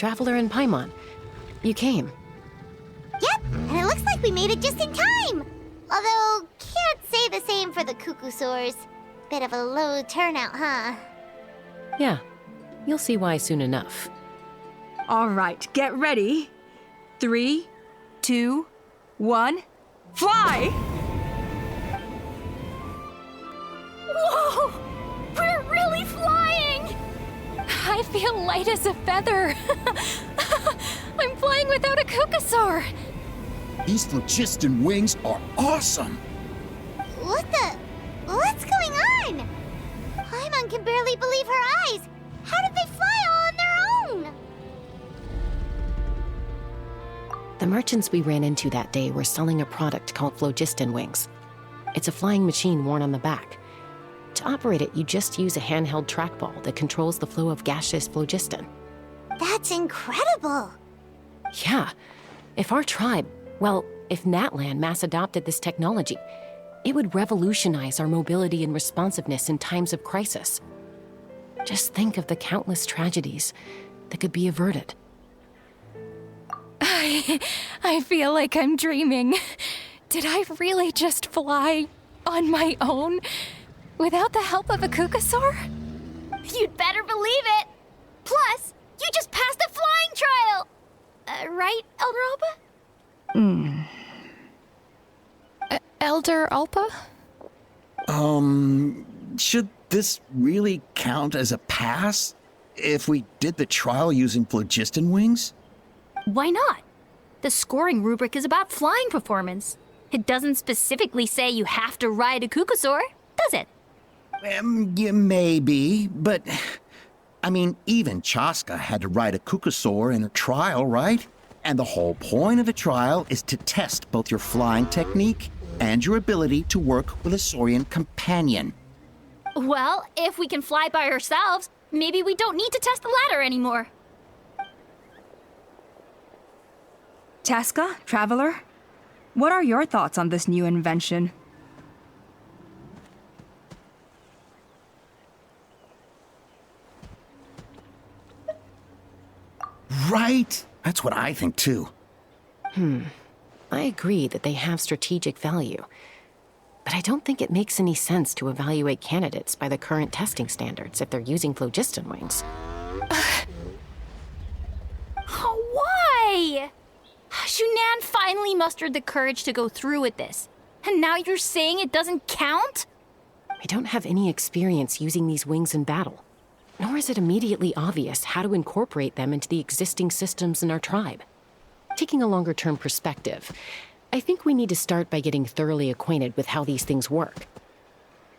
Traveler and Paimon. You came. Yep, and it looks like we made it just in time. Although, can't say the same for the Cuckoosaurs. Bit of a low turnout, huh? Yeah, you'll see why soon enough. All right, get ready. 3, 2, 1, fly! Whoa! We're really flying! I feel light as a feather. I'm flying without a Cuckoosaur. These phlogiston wings are awesome! What's going on? Paimon can barely believe her eyes. How did they fly all on their own? The merchants we ran into that day were selling a product called phlogiston wings. It's a flying machine worn on the back. To operate it, you just use a handheld trackball that controls the flow of gaseous phlogiston. That's incredible. Yeah. If our tribe, well, if Natlan mass adopted this technology, it would revolutionize our mobility and responsiveness in times of crisis. Just think of the countless tragedies that could be averted. I feel like I'm dreaming. Did I really just fly on my own without the help of a Cuckoosaur? You'd better believe it! Plus, you just passed a flying trial! Right, Elder Alba? Elder Alpa? Should this really count as a pass? If we did the trial using phlogiston wings? Why not? The scoring rubric is about flying performance. It doesn't specifically say you have to ride a Cuckoosaur, does it? Yeah, maybe, but... I mean, even Chaska had to ride a Cuckoosaur in a trial, right? And the whole point of a trial is to test both your flying technique and your ability to work with a Saurian companion. Well, if we can fly by ourselves, maybe we don't need to test the ladder anymore. Chaska, Traveler, what are your thoughts on this new invention? Right? That's what I think, too. I agree that they have strategic value, but I don't think it makes any sense to evaluate candidates by the current testing standards if they're using phlogiston wings. Why? Shunan finally mustered the courage to go through with this, and now you're saying it doesn't count? We don't have any experience using these wings in battle, nor is it immediately obvious how to incorporate them into the existing systems in our tribe. Taking a longer-term perspective, I think we need to start by getting thoroughly acquainted with how these things work.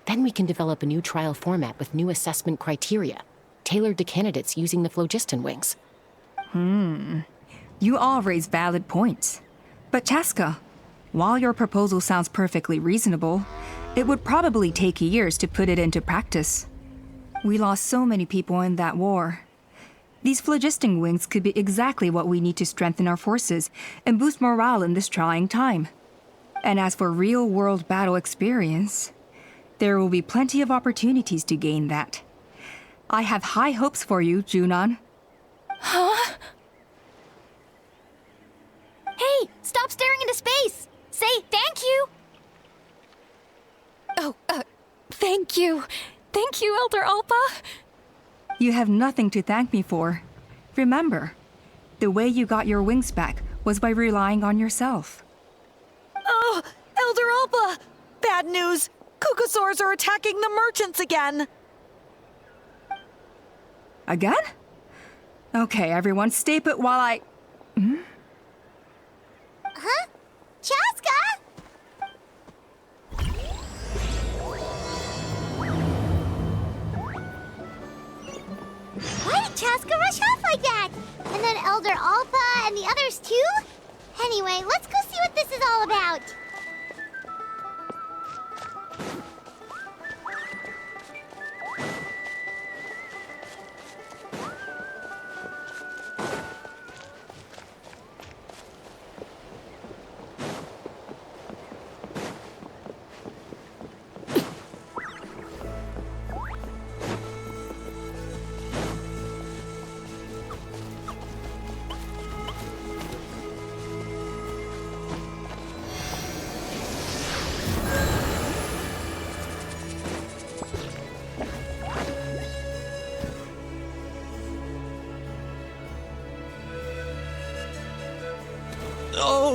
Then we can develop a new trial format with new assessment criteria, tailored to candidates using the phlogiston wings. You all raise valid points. But Chaska, while your proposal sounds perfectly reasonable, it would probably take years to put it into practice. We lost so many people in that war. These phlogiston wings could be exactly what we need to strengthen our forces and boost morale in this trying time. And as for real-world battle experience, there will be plenty of opportunities to gain that. I have high hopes for you, Junon. Huh? Hey, stop staring into space! Say thank you! Oh, thank you. Thank you, Elder Alpa. You have nothing to thank me for. Remember, the way you got your wings back was by relying on yourself. Oh, Elder Alpa! Bad news! Cuckoosaurs are attacking the merchants again! Again? Okay, everyone, stay put while I... Huh? Chaska? Why did Chaska rush off like that? And then Elder Alpa and the others too? Anyway, let's go see what this is all about.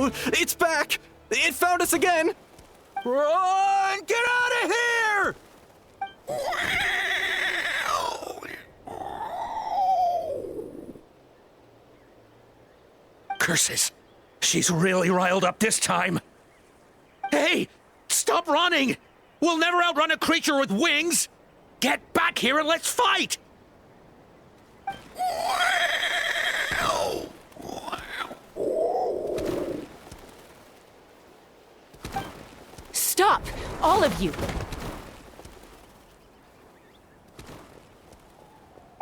no! It's back! It found us again! Run! Get out of here! Curses! She's really riled up this time! Hey! Stop running! We'll never outrun a creature with wings! Get back here and let's fight! Stop! All of you!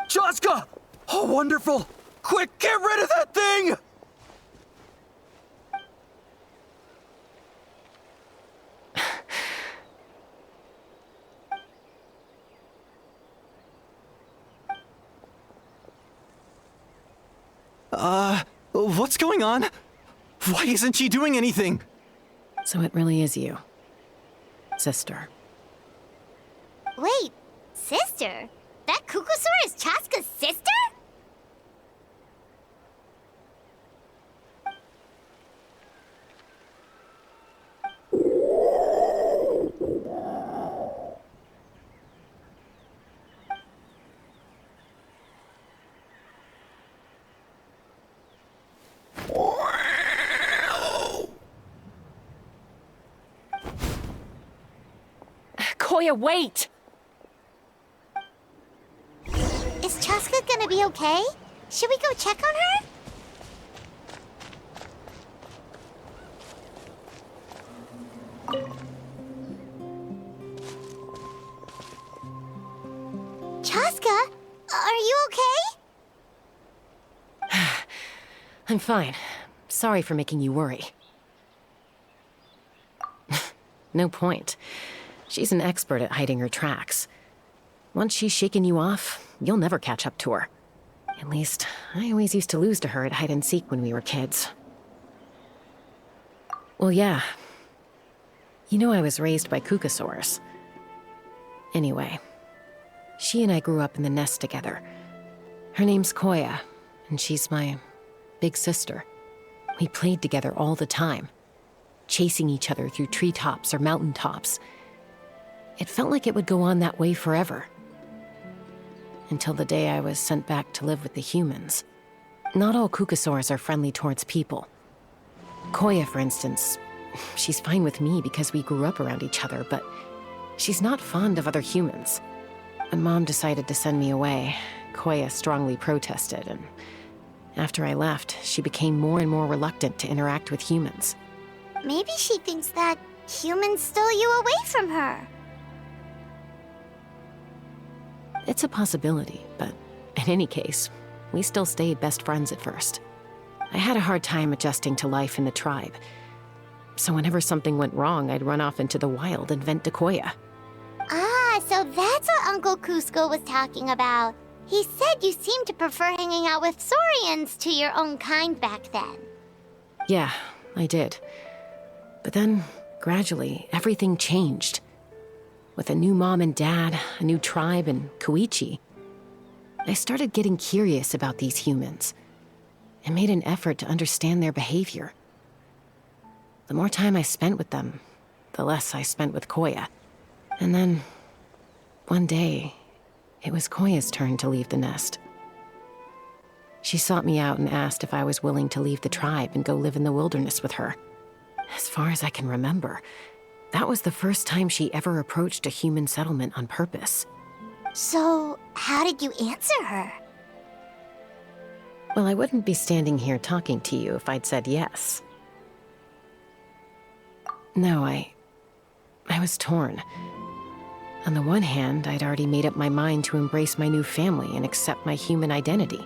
Chaska! Oh, wonderful! Quick, get rid of that thing! What's going on? Why isn't she doing anything? So it really is you, sister. Wait, sister? That Kukusaur is Chaska's sister? Koya, wait! Is Chaska gonna be okay? Should we go check on her? Chaska, are you okay? I'm fine. Sorry for making you worry. No point. She's an expert at hiding her tracks. Once she's shaken you off, you'll never catch up to her. At least, I always used to lose to her at hide-and-seek when we were kids. Well, yeah. You know I was raised by Kukusaurs. Anyway, she and I grew up in the nest together. Her name's Koya, and she's my big sister. We played together all the time, chasing each other through treetops or mountaintops. It felt like it would go on that way forever. Until the day I was sent back to live with the humans. Not all Kukusaurs are friendly towards people. Koya, for instance, she's fine with me because we grew up around each other, but she's not fond of other humans. When Mom decided to send me away, Koya strongly protested, and after I left, she became more and more reluctant to interact with humans. Maybe she thinks that humans stole you away from her. It's a possibility, but in any case, we still stayed best friends at first. I had a hard time adjusting to life in the tribe. So whenever something went wrong, I'd run off into the wild and vent to Koya. Ah, so that's what Uncle Cusco was talking about. He said you seemed to prefer hanging out with Saurians to your own kind back then. Yeah, I did. But then, gradually, everything changed. With a new mom and dad, a new tribe, and Koichi, I started getting curious about these humans and made an effort to understand their behavior. The more time I spent with them, the less I spent with Koya. And then, one day, it was Koya's turn to leave the nest. She sought me out and asked if I was willing to leave the tribe and go live in the wilderness with her. As far as I can remember, that was the first time she ever approached a human settlement on purpose. So, how did you answer her? Well, I wouldn't be standing here talking to you if I'd said yes. No, I was torn. On the one hand, I'd already made up my mind to embrace my new family and accept my human identity.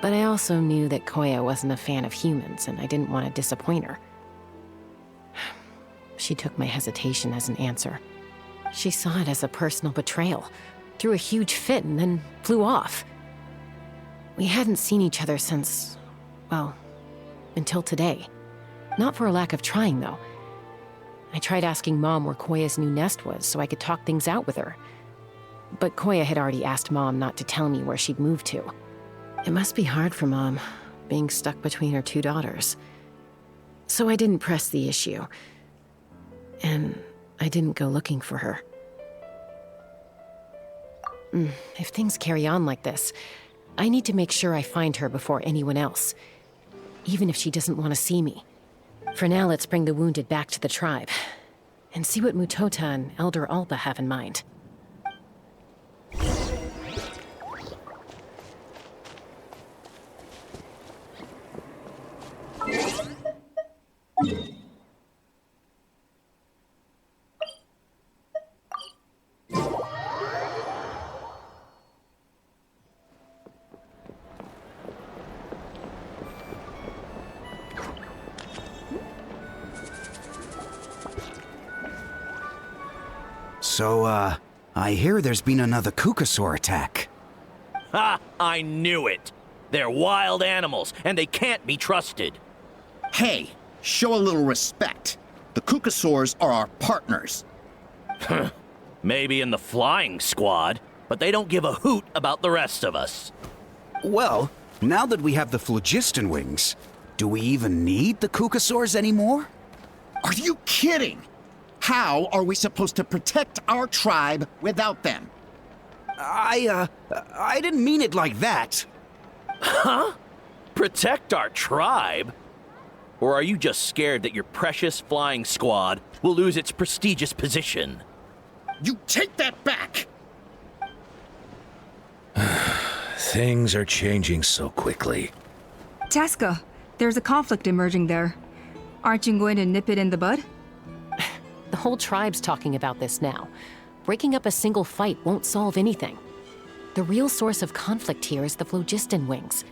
But I also knew that Koya wasn't a fan of humans, and I didn't want to disappoint her. She took my hesitation as an answer. She saw it as a personal betrayal, threw a huge fit, and then flew off. We hadn't seen each other since, well, until today. Not for a lack of trying, though. I tried asking Mom where Koya's new nest was so I could talk things out with her. But Koya had already asked Mom not to tell me where she'd moved to. It must be hard for Mom, being stuck between her two daughters. So I didn't press the issue. And I didn't go looking for her. If things carry on like this, I need to make sure I find her before anyone else. Even if she doesn't want to see me. For now, let's bring the wounded back to the tribe. And see what Mutota and Elder Alba have in mind. So, I hear there's been another Kukasaur attack. Ha! I knew it! They're wild animals, and they can't be trusted. Hey, show a little respect. The Kukasaurs are our partners. Maybe in the flying squad, but they don't give a hoot about the rest of us. Well, now that we have the phlogiston wings, do we even need the Kukasaurs anymore? Are you kidding? How are we supposed to protect our tribe without them? I didn't mean it like that. Huh? Protect our tribe? Or are you just scared that your precious flying squad will lose its prestigious position? You take that back! Things are changing so quickly. Chaska, there's a conflict emerging there. Aren't you going to nip it in the bud? The whole tribe's talking about this now. Breaking up a single fight won't solve anything. The real source of conflict here is the phlogiston wings.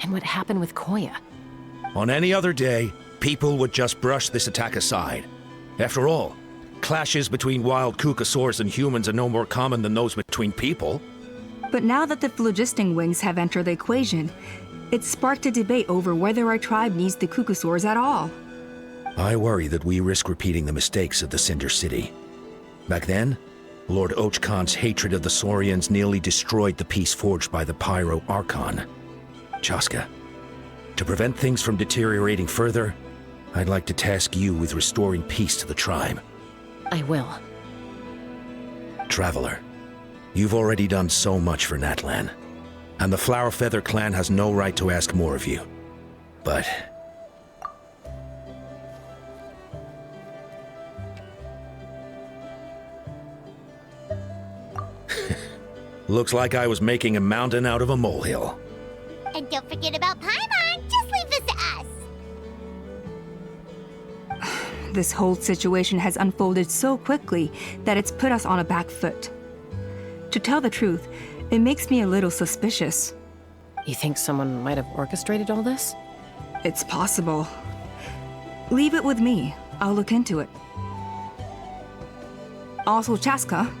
And what happened with Koya. On any other day, people would just brush this attack aside. After all, clashes between wild Kukasaurs and humans are no more common than those between people. But now that the phlogiston wings have entered the equation, it's sparked a debate over whether our tribe needs the Kukasaurs at all. I worry that we risk repeating the mistakes of the Cinder City. Back then, Lord Ochkan's hatred of the Saurians nearly destroyed the peace forged by the Pyro Archon. Chaska, to prevent things from deteriorating further, I'd like to task you with restoring peace to the tribe. I will. Traveler, you've already done so much for Natlan, and the Flower Feather clan has no right to ask more of you. But looks like I was making a mountain out of a molehill. And don't forget about Paimon. Just leave this to us. This whole situation has unfolded so quickly that it's put us on a back foot. To tell the truth, it makes me a little suspicious. You think someone might have orchestrated all this? It's possible. Leave it with me. I'll look into it. Also, Chaska,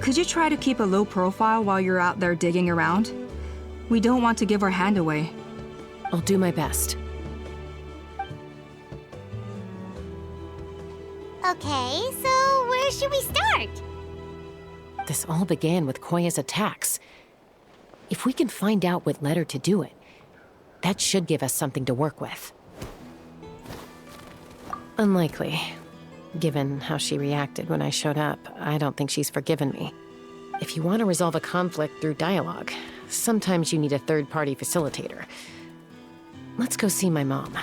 could you try to keep a low profile while you're out there digging around? We don't want to give our hand away. I'll do my best. Okay, so where should we start? This all began with Koya's attacks. If we can find out what led her to do it, that should give us something to work with. Unlikely. Given how she reacted when I showed up, I don't think she's forgiven me. If you want to resolve a conflict through dialogue, sometimes you need a third-party facilitator. Let's go see my mom.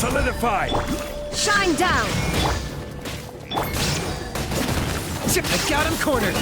Solidify! Shine down! I got him cornered!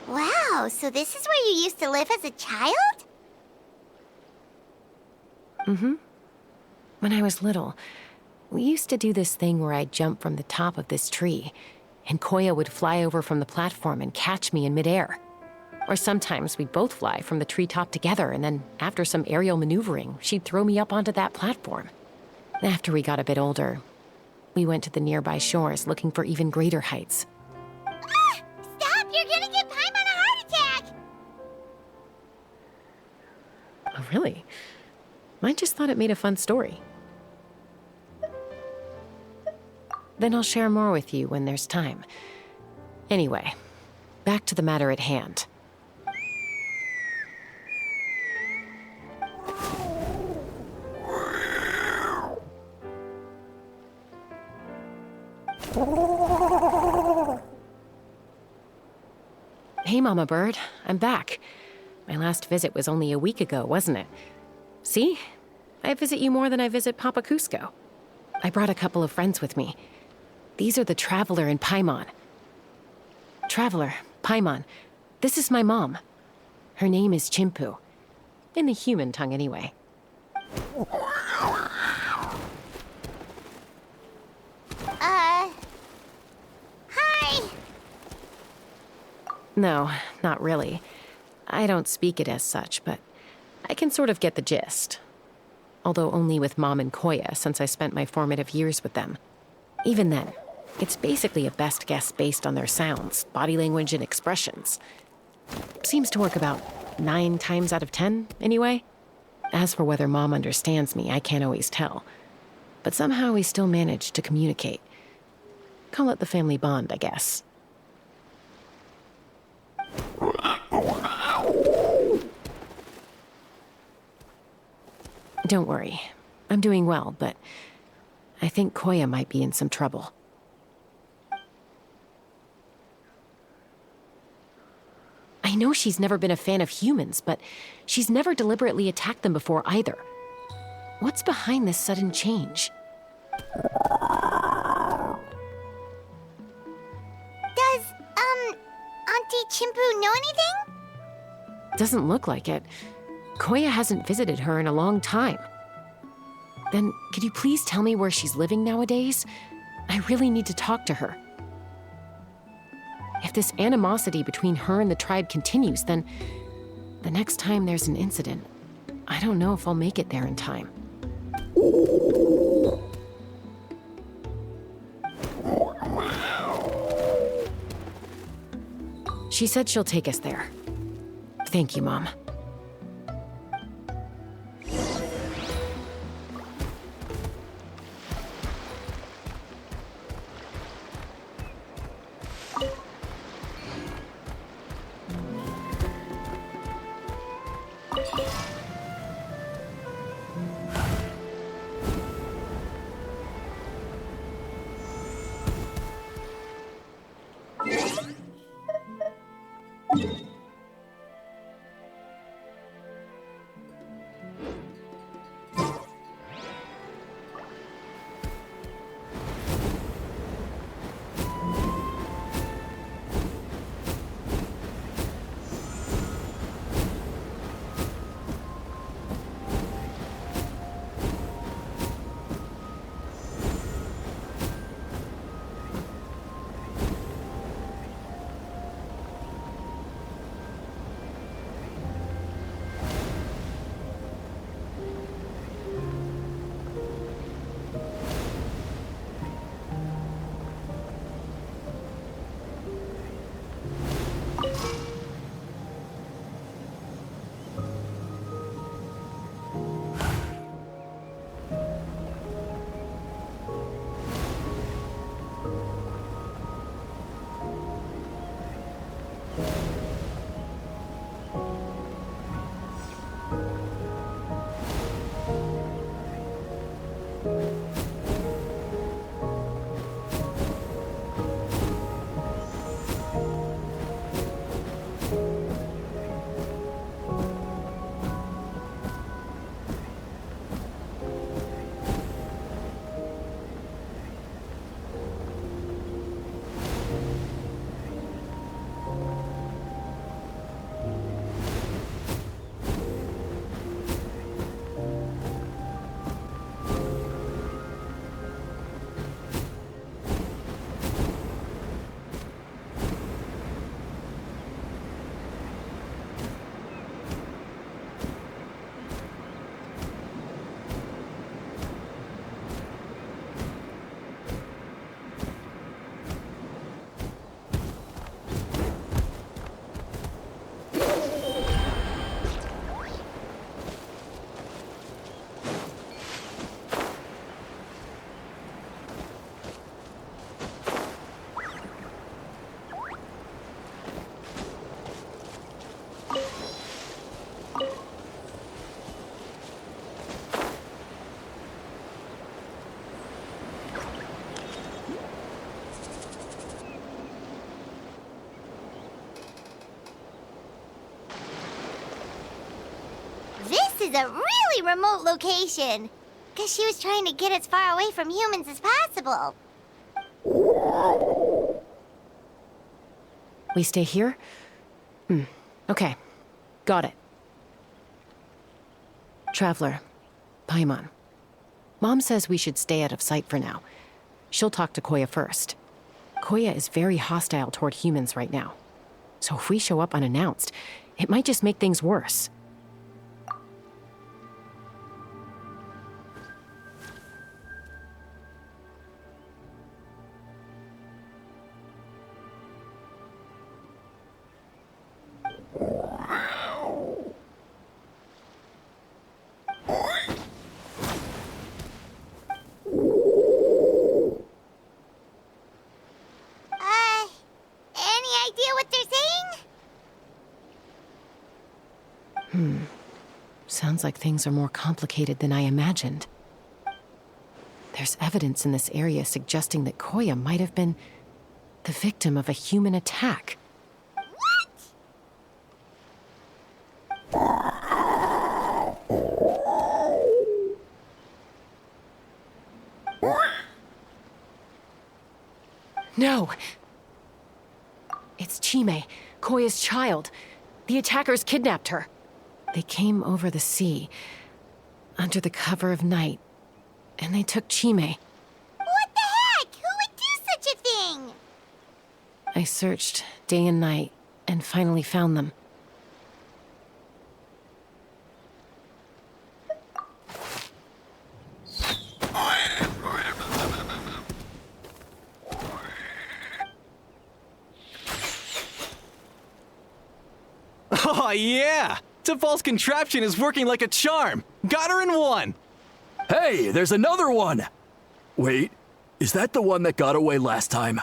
Wow, so this is where you used to live as a child? When I was little, we used to do this thing where I'd jump from the top of this tree, and Koya would fly over from the platform and catch me in midair. Or sometimes we'd both fly from the treetop together, and then after some aerial maneuvering, she'd throw me up onto that platform. After we got a bit older, we went to the nearby shores looking for even greater heights. Ah! Stop! You're gonna give Paimon a heart attack! Oh, really? I just thought it made a fun story. Then I'll share more with you when there's time. Anyway, back to the matter at hand. Hey, Mama Bird, I'm back. My last visit was only a week ago, wasn't it? See? I visit you more than I visit Papa Cusco. I brought a couple of friends with me. These are the Traveler and Paimon. Traveler, Paimon, this is my mom. Her name is Chimpu. In the human tongue, anyway. Hi! No, not really. I don't speak it as such, but I can sort of get the gist. Although only with Mom and Koya, since I spent my formative years with them. Even then, it's basically a best guess based on their sounds, body language, and expressions. Seems to work about 9 times out of 10, anyway. As for whether Mom understands me, I can't always tell. But somehow we still manage to communicate. Call it the family bond, I guess. Don't worry. I'm doing well, but I think Koya might be in some trouble. I know she's never been a fan of humans, but she's never deliberately attacked them before either. What's behind this sudden change? Does, Auntie Chimpu know anything? Doesn't look like it. Koya hasn't visited her in a long time. Then, could you please tell me where she's living nowadays? I really need to talk to her. If this animosity between her and the tribe continues, then the next time there's an incident, I don't know if I'll make it there in time. She said she'll take us there. Thank you, Mom. is a really remote location. Guess she was trying to get as far away from humans as possible. We stay here? Okay. Got it. Traveler, Paimon. Mom says we should stay out of sight for now. She'll talk to Koya first. Koya is very hostile toward humans right now. So if we show up unannounced, it might just make things worse. Any idea what they're saying? Sounds like things are more complicated than I imagined. There's evidence in this area suggesting that Koya might have been the victim of a human attack. No! It's Chime, Koya's child. The attackers kidnapped her. They came over the sea, under the cover of night, and they took Chime. What the heck? Who would do such a thing? I searched day and night, and finally found them. Oh, yeah! T'Pol's contraption is working like a charm! Got her in one! Hey, there's another one! Wait, is that the one that got away last time?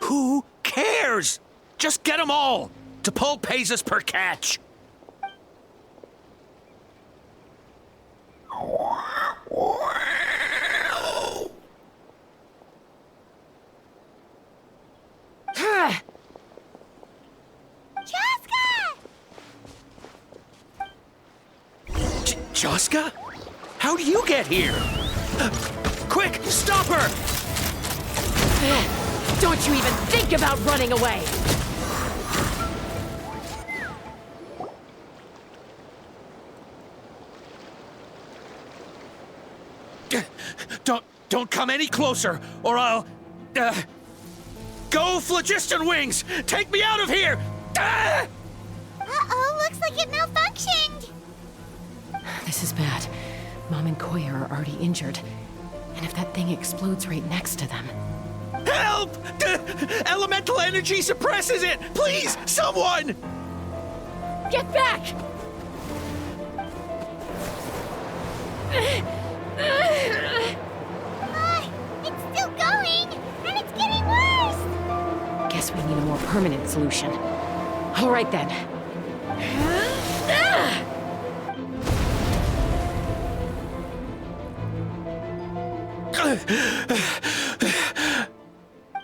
Who cares? Just get them all. T'Pol pays us per catch. Chaska? How do you get here? Quick, stop her! Don't you even think about running away! Don't come any closer, or I'll... Go, Phlogiston Wings! Take me out of here! Uh-oh, looks like it malfunctioned. This is bad. Mom and Koya are already injured. And if that thing explodes right next to them... Help! Elemental energy suppresses it! Please, someone! Get back! It's still going, and it's getting worse. Guess we need a more permanent solution. All right then.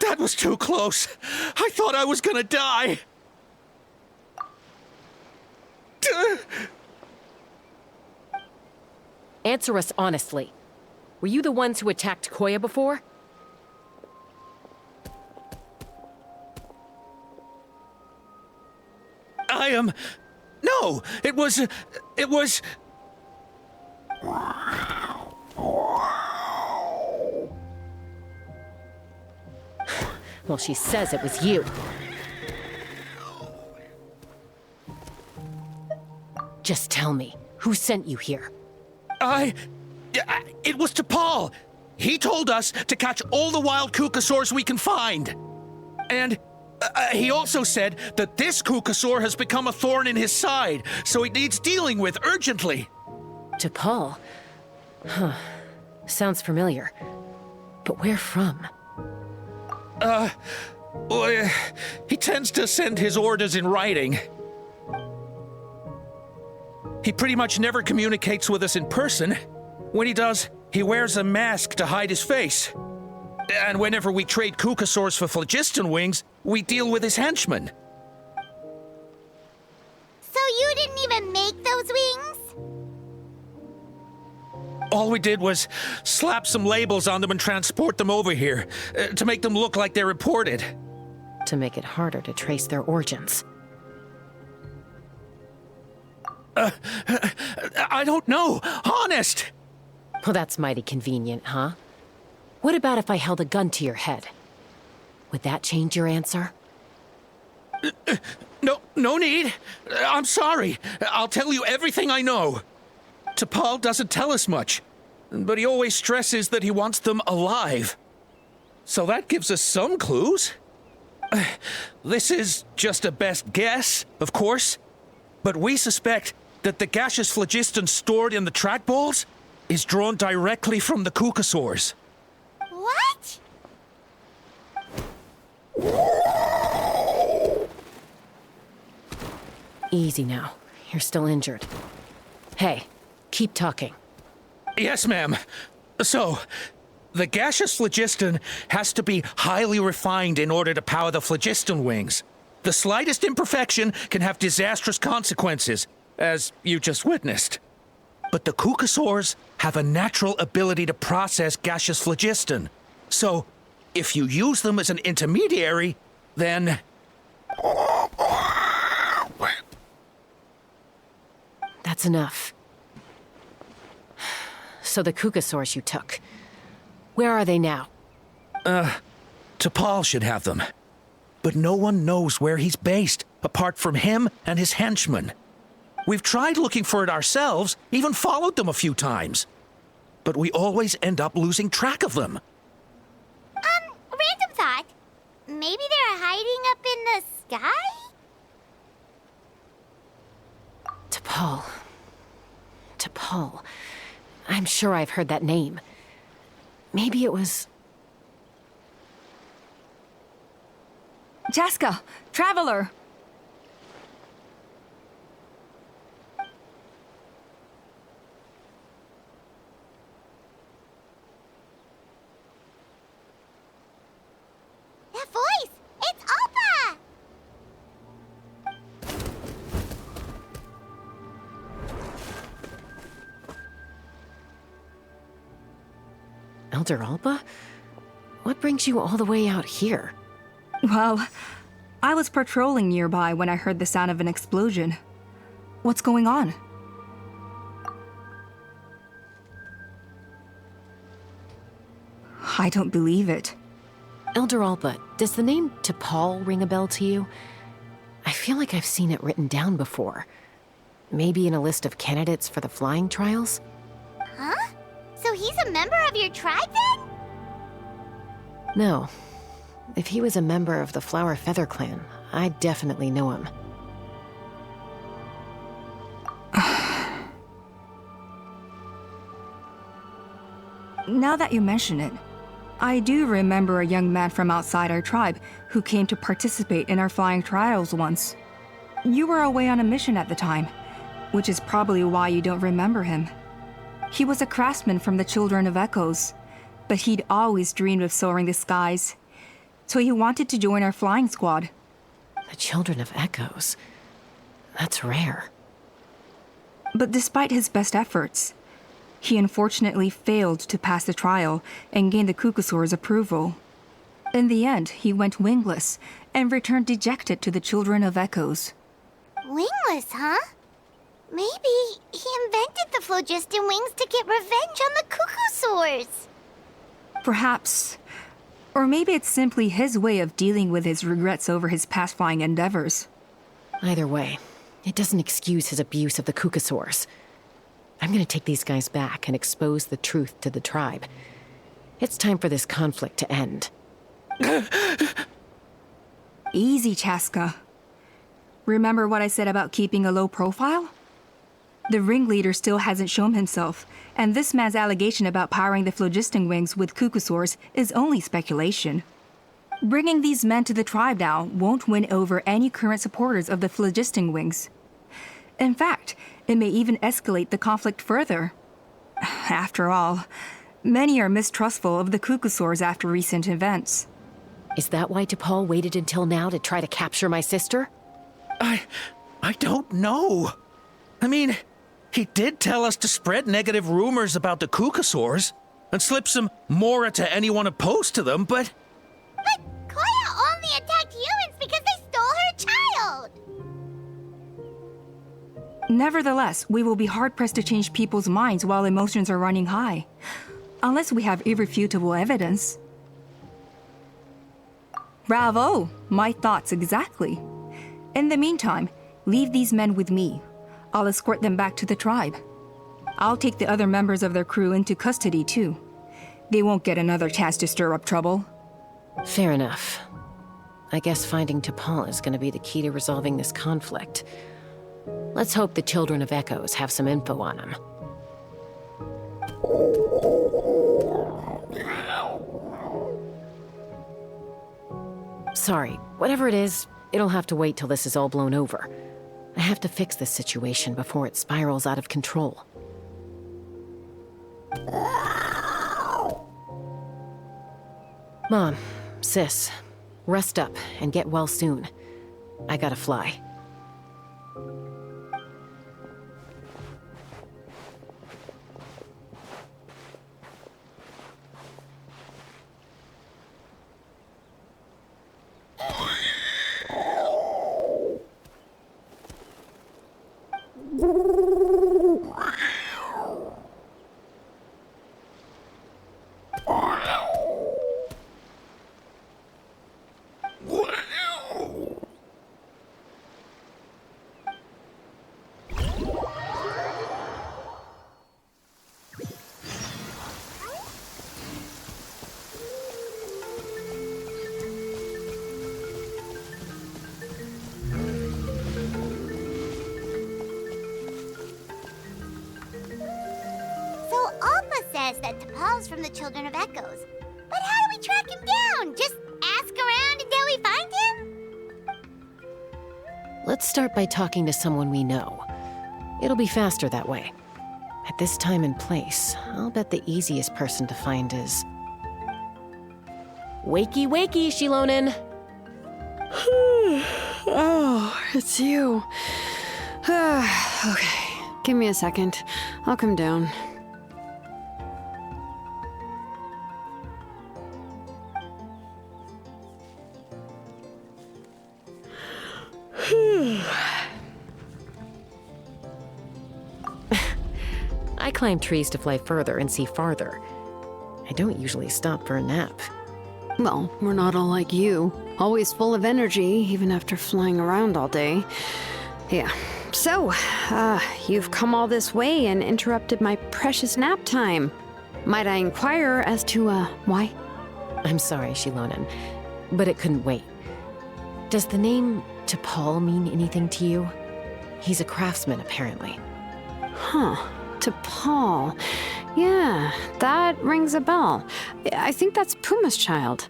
That was too close. I thought I was gonna die. Answer us honestly. Were you the ones who attacked Koya before? I am... No, it was... Well, she says it was you. Just tell me, who sent you here? It was T'Pol. He told us to catch all the wild Kukasaurs we can find. And he also said that this Kukasaur has become a thorn in his side, so it needs dealing with urgently. T'Pol? Huh. Sounds familiar. But where from? Well, he tends to send his orders in writing. He pretty much never communicates with us in person. When he does, he wears a mask to hide his face. And whenever we trade Kukasaurs for Phlogiston Wings, we deal with his henchmen. So you didn't even make those wings? All we did was slap some labels on them and transport them over here, to make them look like they're imported. To make it harder to trace their origins. I don't know, honest! Well, that's mighty convenient, huh? What about if I held a gun to your head? Would that change your answer? No need. I'm sorry. I'll tell you everything I know. T'Pol doesn't tell us much, but he always stresses that he wants them alive. So that gives us some clues. This is just a best guess, of course, but we suspect that the gaseous phlogiston stored in the trackballs is drawn directly from the Kukasaurs. What? Easy now. You're still injured. Hey, keep talking. Yes, ma'am. So, the gaseous phlogiston has to be highly refined in order to power the phlogiston wings. The slightest imperfection can have disastrous consequences, as you just witnessed. But the Kukasaurs have a natural ability to process gaseous phlogiston. So, if you use them as an intermediary, then... That's enough. So the Kukasaurs you took, where are they now? T'Pol should have them. But no one knows where he's based, apart from him and his henchmen. We've tried looking for it ourselves, even followed them a few times. But we always end up losing track of them. Random thought. Maybe they're hiding up in the sky? T'Pol. T'Pol. I'm sure I've heard that name. Maybe it was... Chaska, Traveler! That voice! It's Alpa! Elder Alba? What brings you all the way out here? Well, I was patrolling nearby when I heard the sound of an explosion. What's going on? I don't believe it. Elder Alba, does the name T'Pol ring a bell to you? I feel like I've seen it written down before. Maybe in a list of candidates for the flying trials? Huh? So he's a member of your tribe then? No. If he was a member of the Flower Feather clan, I'd definitely know him. Now that you mention it, I do remember a young man from outside our tribe who came to participate in our flying trials once. You were away on a mission at the time, which is probably why you don't remember him. He was a craftsman from the Children of Echoes, but he'd always dreamed of soaring the skies, so he wanted to join our flying squad. The Children of Echoes? That's rare. But despite his best efforts, he unfortunately failed to pass the trial and gain the Kukasaur's approval. In the end, he went wingless and returned dejected to the Children of Echoes. Wingless, huh? Maybe he invented the phlogiston wings to get revenge on the Kukasaurs. Perhaps. Or maybe it's simply his way of dealing with his regrets over his past flying endeavors. Either way, it doesn't excuse his abuse of the Kukasaurs. I'm gonna take these guys back and expose the truth to the tribe. It's time for this conflict to end. Easy, Chaska. Remember what I said about keeping a low profile? The ringleader still hasn't shown himself, and this man's allegation about powering the phlogiston wings with Kukasaurs is only speculation. Bringing these men to the tribe now won't win over any current supporters of the phlogiston wings. In fact, it may even escalate the conflict further. After all, many are mistrustful of the Kukasaurs after recent events. Is that why T'Pol waited until now to try to capture my sister? I don't know. I mean, He did tell us to spread negative rumors about the Kukasaurs and slip some Mora to anyone opposed to them, but... But Koya only attacked humans because they stole her child! Nevertheless, we will be hard-pressed to change people's minds while emotions are running high. Unless we have irrefutable evidence. Bravo! My thoughts exactly. In the meantime, leave these men with me. I'll escort them back to the tribe. I'll take the other members of their crew into custody too. They won't get another chance to stir up trouble. Fair enough. I guess finding T'Pol is going to be the key to resolving this conflict. Let's hope the Children of Echoes have some info on him. Sorry, whatever it is, it'll have to wait till this is all blown over. I have to fix this situation before it spirals out of control. Mom, sis, rest up and get well soon. I gotta fly. That T'Pol's from the Children of Echoes. But how do we track him down? Just ask around until we find him? Let's start by talking to someone we know. It'll be faster that way. At this time and place, I'll bet the easiest person to find is... Wakey, wakey, Shilonen! Oh, it's you. Okay, give me a second. I'll come down. I climb trees to fly further and see farther. I don't usually stop for a nap. Well, we're not all like you. Always full of energy, even after flying around all day. Yeah. So, you've come all this way and interrupted my precious nap time. Might I inquire as to, why? I'm sorry, Shilonen, but it couldn't wait. Does the name T'Pol mean anything to you? He's a craftsman, apparently. Huh. T'Pol. Yeah, that rings a bell. I think that's Puma's child.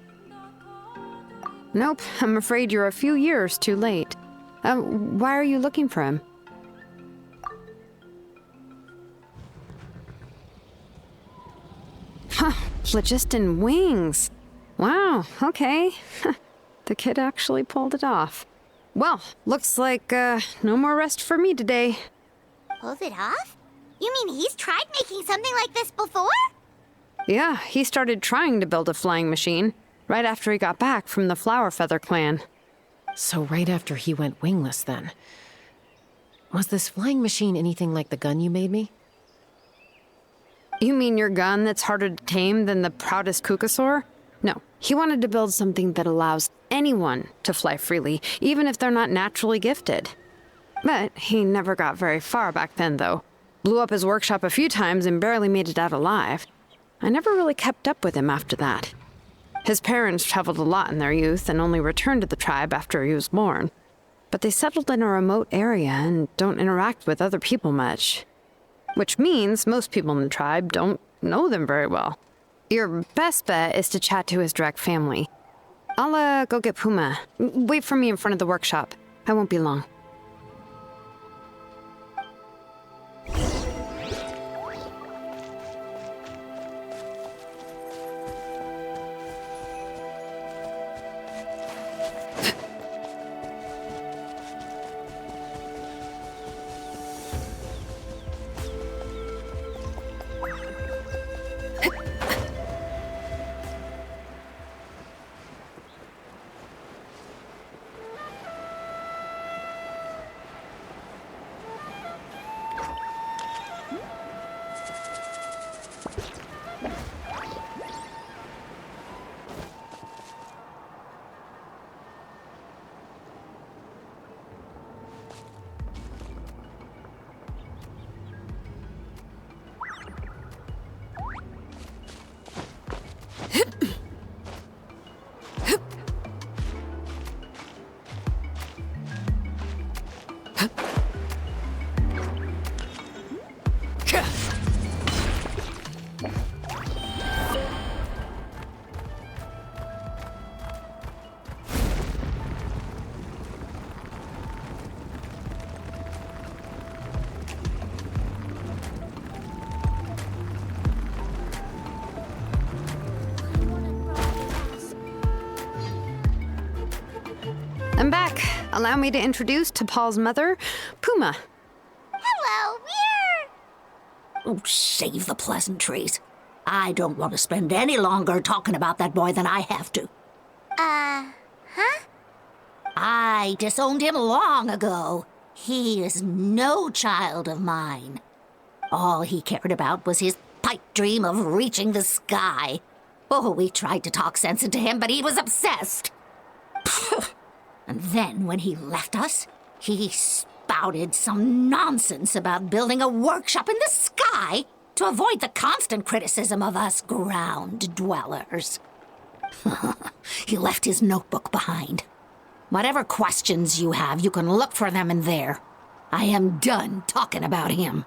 Nope, I'm afraid you're a few years too late. Why are you looking for him? Huh, phlogiston wings. Wow, okay. The kid actually pulled it off. Well, looks like, no more rest for me today. Pulled it off? You mean he's tried making something like this before? Yeah, he started trying to build a flying machine right after he got back from the Flower Feather clan. So right after he went wingless, then. Was this flying machine anything like the gun you made me? You mean your gun that's harder to tame than the proudest Kukasaur? No, he wanted to build something that allows anyone to fly freely, even if they're not naturally gifted. But he never got very far back then, though. Blew up his workshop a few times and barely made it out alive. I never really kept up with him after that. His parents traveled a lot in their youth and only returned to the tribe after he was born. But they settled in a remote area and don't interact with other people much. Which means most people in the tribe don't know them very well. Your best bet is to chat to his direct family. I'll, go get Puma. Wait for me in front of the workshop. I won't be long. I'm back. Allow me to introduce T'Pol's mother, Puma. Hello, we're... Oh, save the pleasantries. I don't want to spend any longer talking about that boy than I have to. Huh? I disowned him long ago. He is no child of mine. All he cared about was his pipe dream of reaching the sky. Oh, we tried to talk sense into him, but he was obsessed. And then when he left us, he spouted some nonsense about building a workshop in the sky to avoid the constant criticism of us ground dwellers. He left his notebook behind. Whatever questions you have, you can look for them in there. I am done talking about him.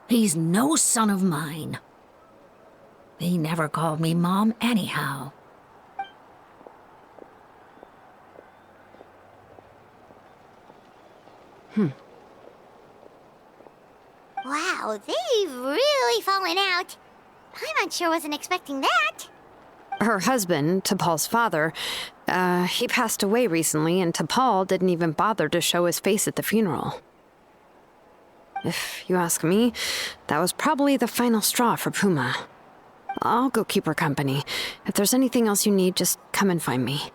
He's no son of mine. He never called me Mom anyhow. Wow, they've really fallen out. Paimon sure wasn't expecting that. Her husband, T'Pol's father, he passed away recently, and T'Pol didn't even bother to show his face at the funeral. If you ask me, that was probably the final straw for Puma. I'll go keep her company. If there's anything else you need, just come and find me.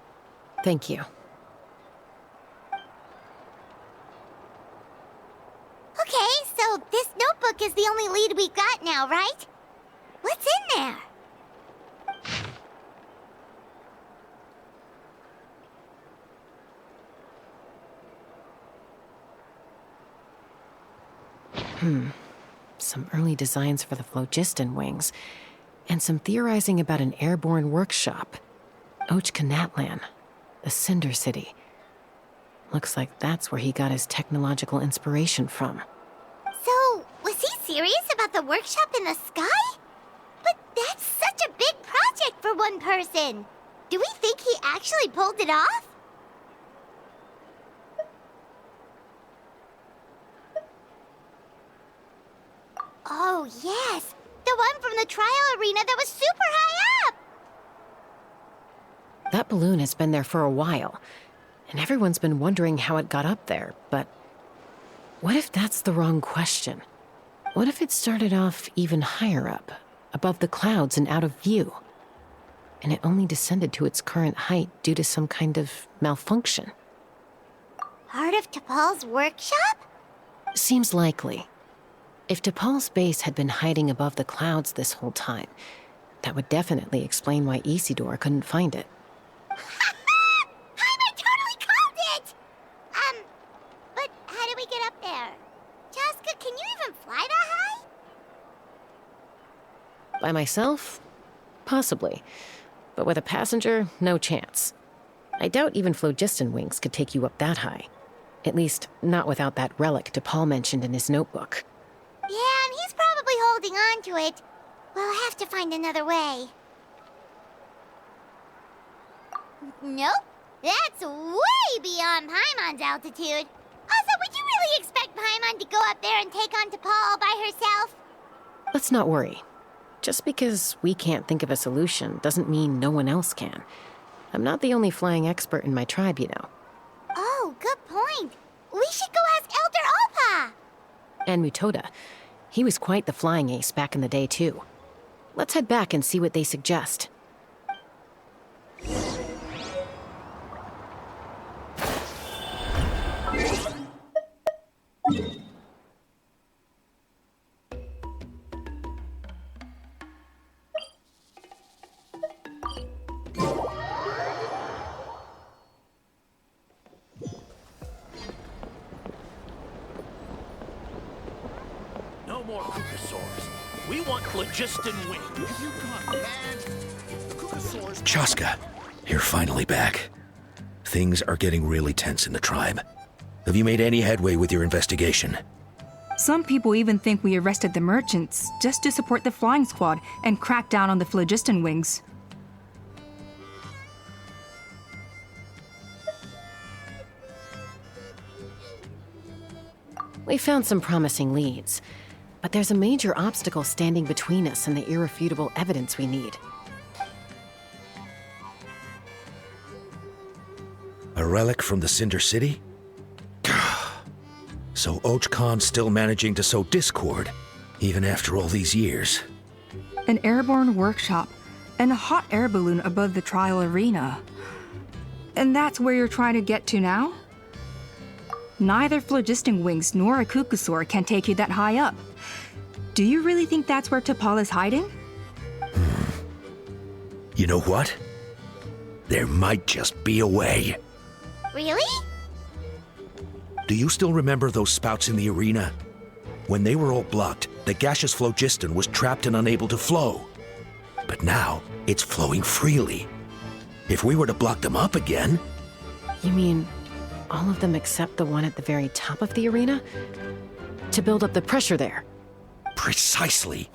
Thank you. Okay, so this notebook is the only lead we got now, right? What's in there? Some early designs for the phlogiston wings, and some theorizing about an airborne workshop. Ochkanatlan, the Cinder City. Looks like that's where he got his technological inspiration from. So, was he serious about the workshop in the sky? But that's such a big project for one person. Do we think he actually pulled it off? Oh, yes. The one from the trial arena that was super high up. That balloon has been there for a while, and everyone's been wondering how it got up there, but what if that's the wrong question? What if it started off even higher up, above the clouds and out of view, and it only descended to its current height due to some kind of malfunction? Part of T'Pol's workshop? Seems likely. If T'Pol's base had been hiding above the clouds this whole time, that would definitely explain why Isidore couldn't find it. Paimon totally called it! But how do we get up there? Chaska, can you even fly that high? By myself? Possibly. But with a passenger, no chance. I doubt even phlogiston wings could take you up that high. At least, not without that relic T'Pol mentioned in his notebook. Yeah, and he's probably holding on to it. We'll have to find another way. Nope. That's way beyond Paimon's altitude. Also, would you really expect Paimon to go up there and take on T'Pol all by herself? Let's not worry. Just because we can't think of a solution doesn't mean no one else can. I'm not the only flying expert in my tribe, you know. Oh, good point. We should go ask Elder Oppa. And Mutoda. He was quite the flying ace back in the day, too. Let's head back and see what they suggest. No more Kukasaurs. We want phlogiston wings. Chaska, you're finally back. Things are getting really tense in the tribe. Have you made any headway with your investigation? Some people even think we arrested the merchants just to support the flying squad and crack down on the phlogiston wings. We found some promising leads, but there's a major obstacle standing between us and the irrefutable evidence we need. A relic from the Cinder City? So Och Khan's still managing to sow discord, even after all these years. An airborne workshop and a hot air balloon above the trial arena. And that's where you're trying to get to now? Neither phlogiston wings nor a Kukusaur can take you that high up. Do you really think that's where T'Pol is hiding? You know what? There might just be a way. Really? Do you still remember those spouts in the arena? When they were all blocked, the gaseous phlogiston was trapped and unable to flow. But now, it's flowing freely. If we were to block them up again... You mean all of them except the one at the very top of the arena? To build up the pressure there? Precisely.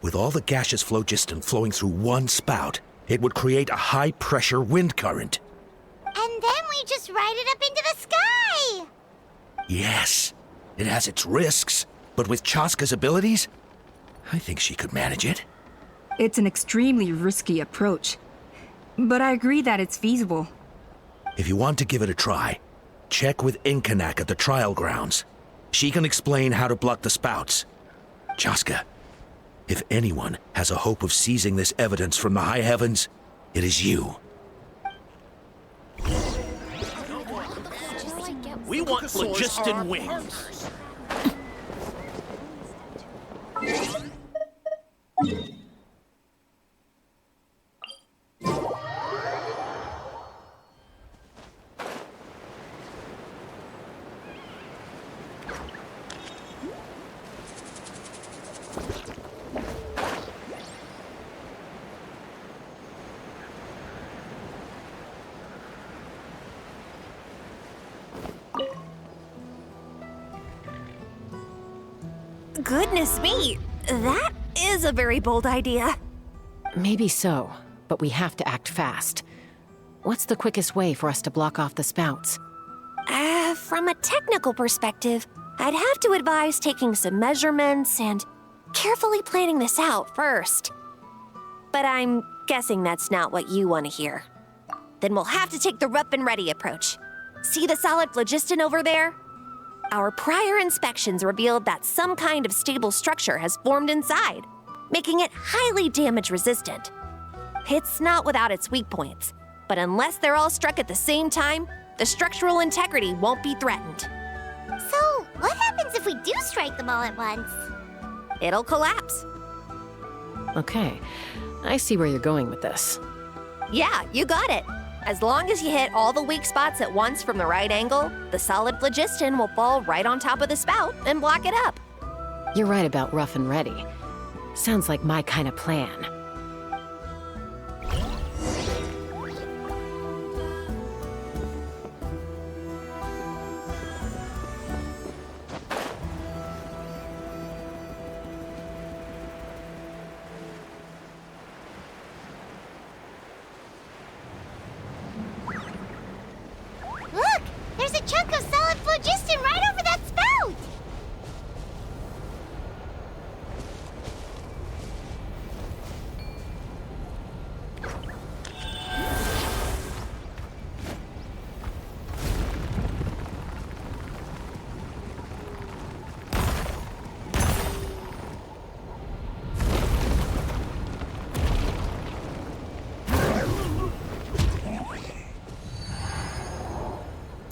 With all the gaseous phlogiston flowing through one spout, it would create a high-pressure wind current. And then we just ride it up into the sky! Yes, it has its risks, but with Chaska's abilities, I think she could manage it. It's an extremely risky approach, but I agree that it's feasible. If you want to give it a try, check with Inkanak at the trial grounds. She can explain how to block the spouts. Chaska, if anyone has a hope of seizing this evidence from the high heavens, it is you. We want phlogiston wings. Goodness me, that is a very bold idea. Maybe so, but we have to act fast. What's the quickest way for us to block off the spouts? From a technical perspective, I'd have to advise taking some measurements and carefully planning this out first. But I'm guessing that's not what you want to hear. Then we'll have to take the rough and ready approach. See the solid phlogiston over there? Our prior inspections revealed that some kind of stable structure has formed inside, making it highly damage resistant. It's not without its weak points, but unless they're all struck at the same time, the structural integrity won't be threatened. So, what happens if we do strike them all at once? It'll collapse. Okay, I see where you're going with this. Yeah, you got it. As long as you hit all the weak spots at once from the right angle, the solid phlogiston will fall right on top of the spout and block it up. You're right about rough and ready. Sounds like my kind of plan. Look! There's a chunk of solid phlogiston right over that spout!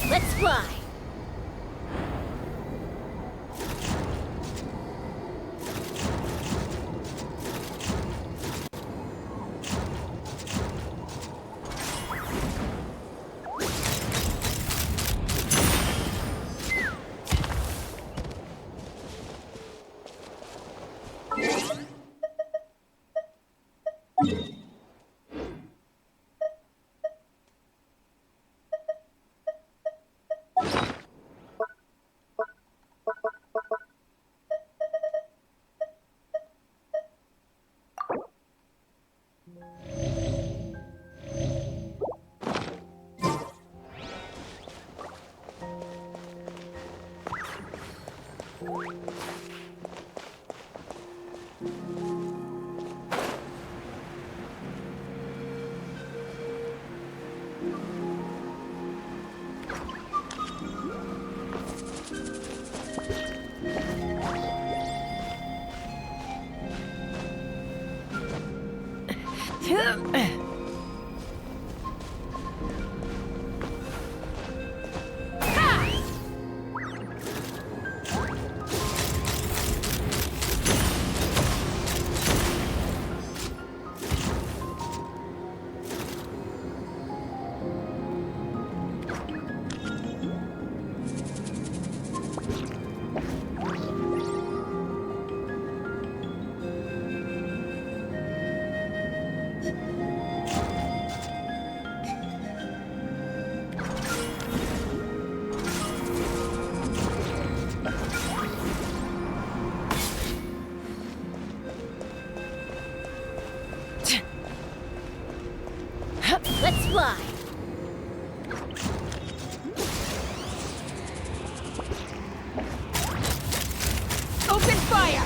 Let's fly! Let's fly. Open fire!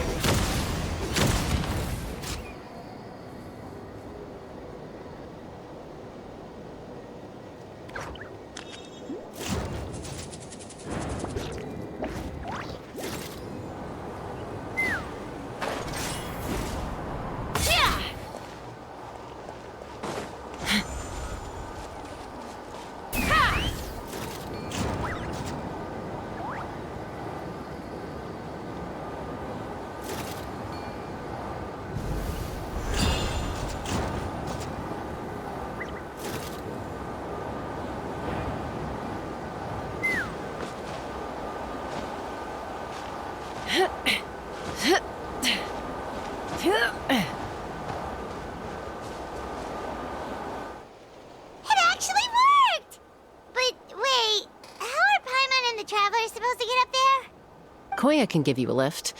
Koya can give you a lift.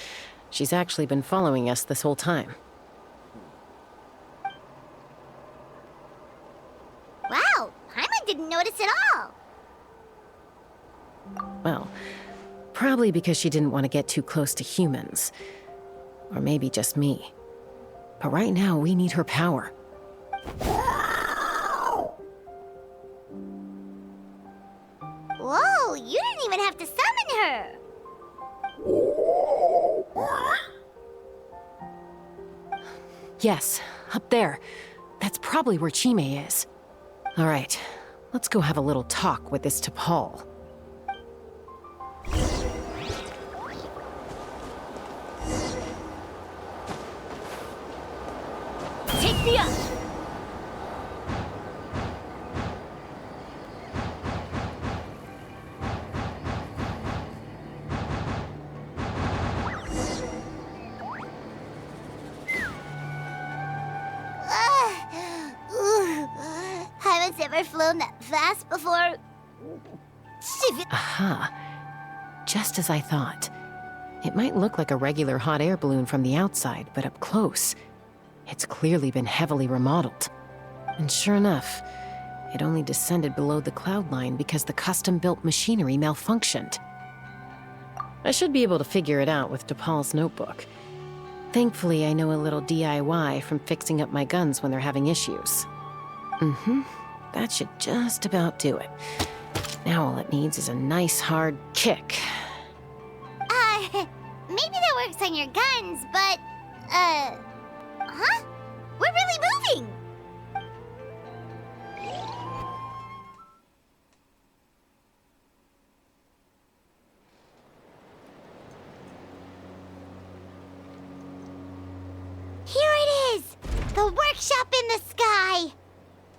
She's actually been following us this whole time. Wow, Paimon didn't notice at all. Well, probably because she didn't want to get too close to humans. Or maybe just me. But right now, we need her power. Whoa, you didn't even have to summon her. Yes, up there. That's probably where Chime is. All right, let's go have a little talk with this T'Pol. Take me up! Haven't ever flown that fast before. Aha. Just as I thought. It might look like a regular hot air balloon from the outside, but up close, it's clearly been heavily remodeled. And sure enough, it only descended below the cloud line because the custom-built machinery malfunctioned. I should be able to figure it out with T'Pol's notebook. Thankfully, I know a little DIY from fixing up my guns when they're having issues. That should just about do it. Now all it needs is a nice hard kick. Maybe that works on your guns, but, huh? We're really moving! Here it is! The workshop in the sky!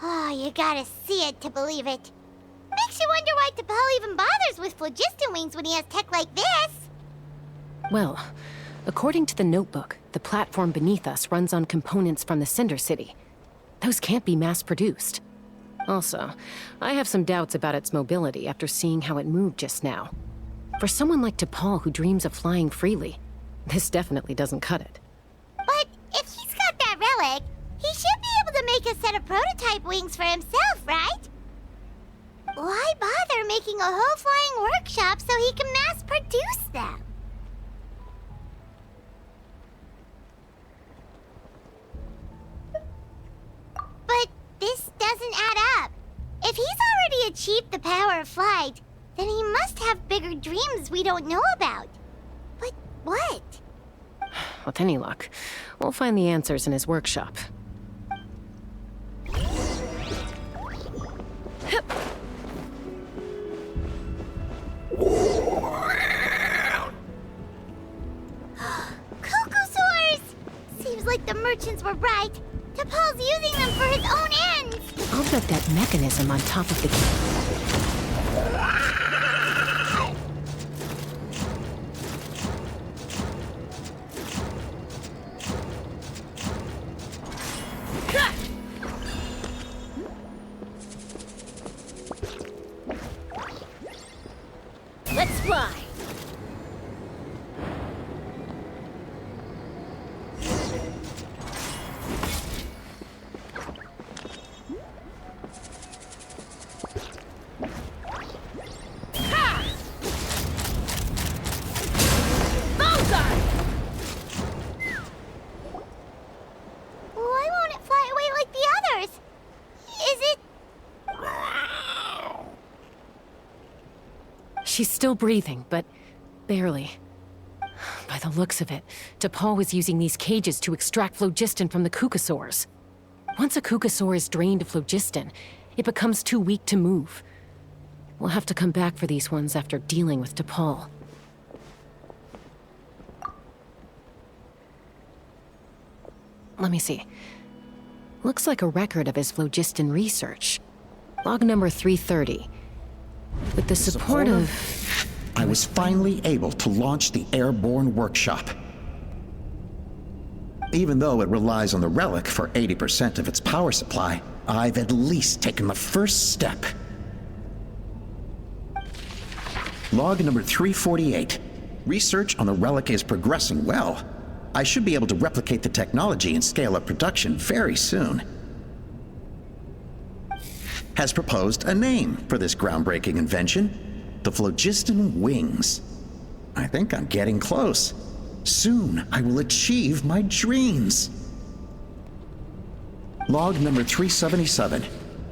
Oh, you gotta see it to believe it. Makes you wonder why T'Pol even bothers with phlogiston wings when he has tech like this. Well, according to the notebook, the platform beneath us runs on components from the Cinder City. Those can't be mass-produced. Also, I have some doubts about its mobility after seeing how it moved just now. For someone like T'Pol who dreams of flying freely, this definitely doesn't cut it. But if he's got that relic, he should be able to make a set of prototype wings for himself, right? Why bother making a whole flying workshop so he can mass-produce them? But this doesn't add up. If he's already achieved the power of flight, then he must have bigger dreams we don't know about. But what? With any luck, we'll find the answers in his workshop. Kukusaurs! Seems like the merchants were right. T'Pol's using them for his own ends. I'll bet that mechanism on top of the Let's fly. Why won't it fly away like the others? Is it... She's still breathing, but barely. By the looks of it, T'Pol was using these cages to extract phlogiston from the Kukusaurs. Once a Kukusaur is drained of phlogiston, it becomes too weak to move. We'll have to come back for these ones after dealing with T'Pol. Let me see. Looks like a record of his phlogiston research. Log number 330. With the support of... I was finally able to launch the airborne workshop. Even though it relies on the relic for 80% of its power supply, I've at least taken the first step. Log number 348. Research on the relic is progressing well. I should be able to replicate the technology and scale up production very soon. Has proposed a name for this groundbreaking invention: the phlogiston wings. I think I'm getting close. Soon I will achieve my dreams. Log number 377.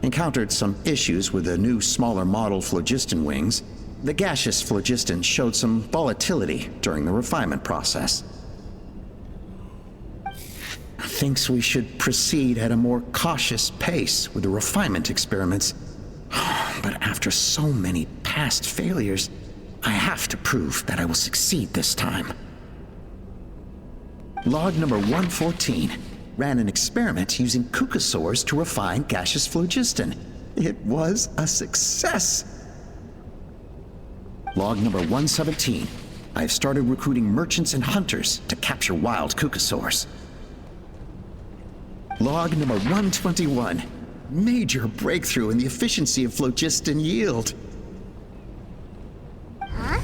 Encountered some issues with the new smaller model phlogiston wings. The gaseous phlogiston showed some volatility during the refinement process. Thinks we should proceed at a more cautious pace with the refinement experiments. But after so many past failures, I have to prove that I will succeed this time. Log number 114. Ran an experiment using Kukusaurs to refine gaseous phlogiston. It was a success. Log number 117. I have started recruiting merchants and hunters to capture wild Kukusaurs. Log number 121. Major breakthrough in the efficiency of phlogiston yield. Huh?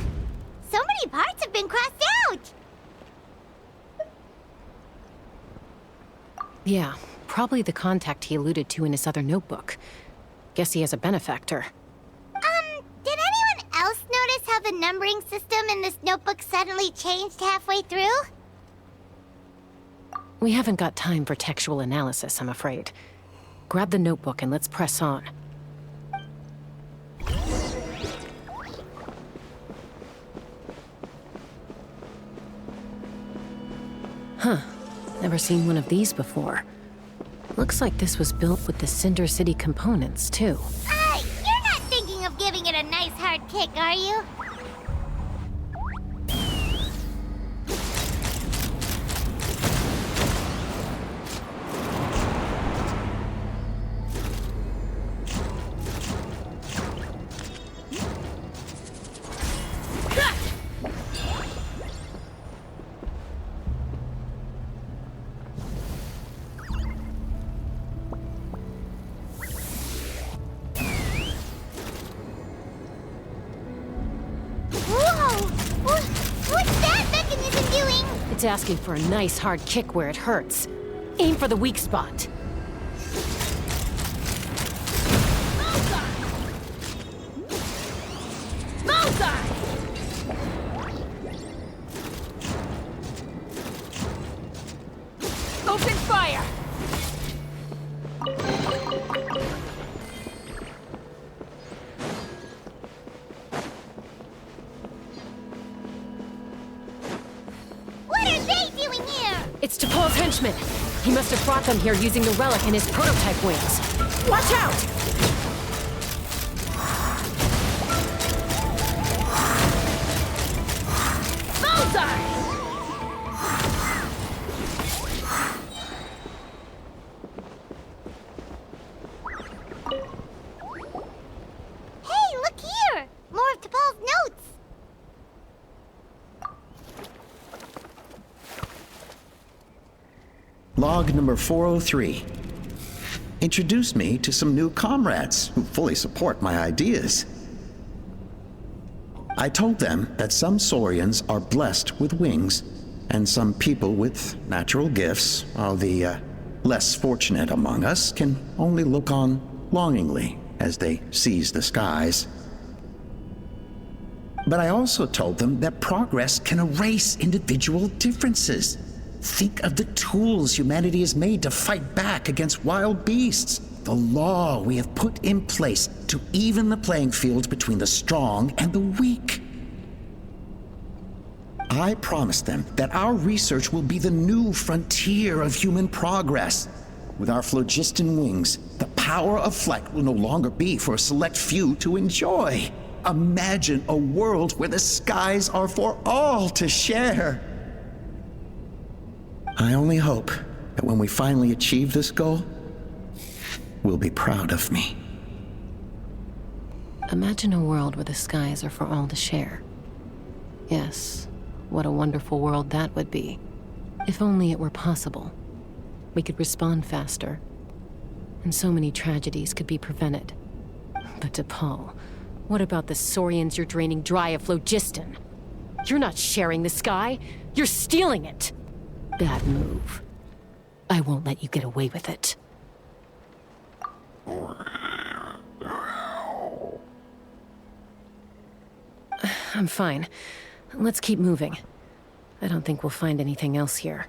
So many parts have been crossed out! Yeah, probably the contact he alluded to in his other notebook. Guess he has a benefactor. Did anyone else notice how the numbering system in this notebook suddenly changed halfway through? We haven't got time for textual analysis, I'm afraid. Grab the notebook and let's press on. Huh. Never seen one of these before. Looks like this was built with the Cinder City components, too. You're not thinking of giving it a nice hard kick, are you? It's asking for a nice hard kick where it hurts. Aim for the weak spot. Open fire! It's T'Pol's henchmen. He must have brought them here using the relic in his prototype wings. Watch out! Log number 403. Introduced me to some new comrades who fully support my ideas. I told them that some Saurians are blessed with wings, and some people with natural gifts, while the less fortunate among us can only look on longingly as they seize the skies. But I also told them that progress can erase individual differences. Think of the tools humanity has made to fight back against wild beasts. The law we have put in place to even the playing field between the strong and the weak. I promised them that our research will be the new frontier of human progress. With our phlogiston wings, the power of flight will no longer be for a select few to enjoy. Imagine a world where the skies are for all to share. I only hope that when we finally achieve this goal, will be proud of me. Imagine a world where the skies are for all to share. Yes, what a wonderful world that would be. If only it were possible. We could respond faster, and so many tragedies could be prevented. But DePaul, what about the Saurians you're draining dry of phlogiston? You're not sharing the sky, you're stealing it! Bad move. I won't let you get away with it. I'm fine. Let's keep moving. I don't think we'll find anything else here.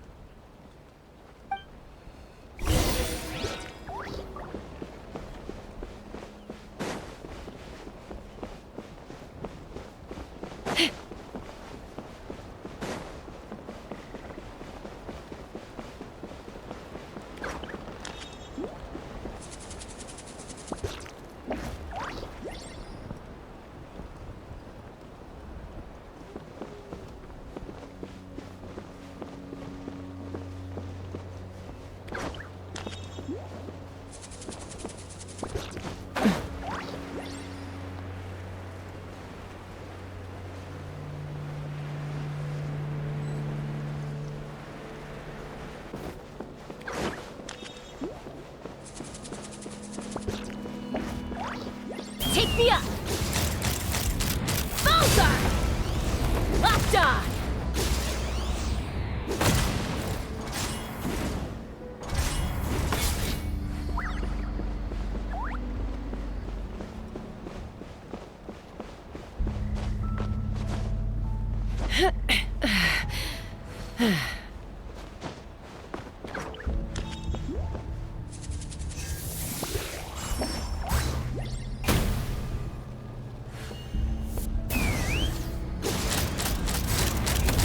Take me up! Bullseye! Locked on!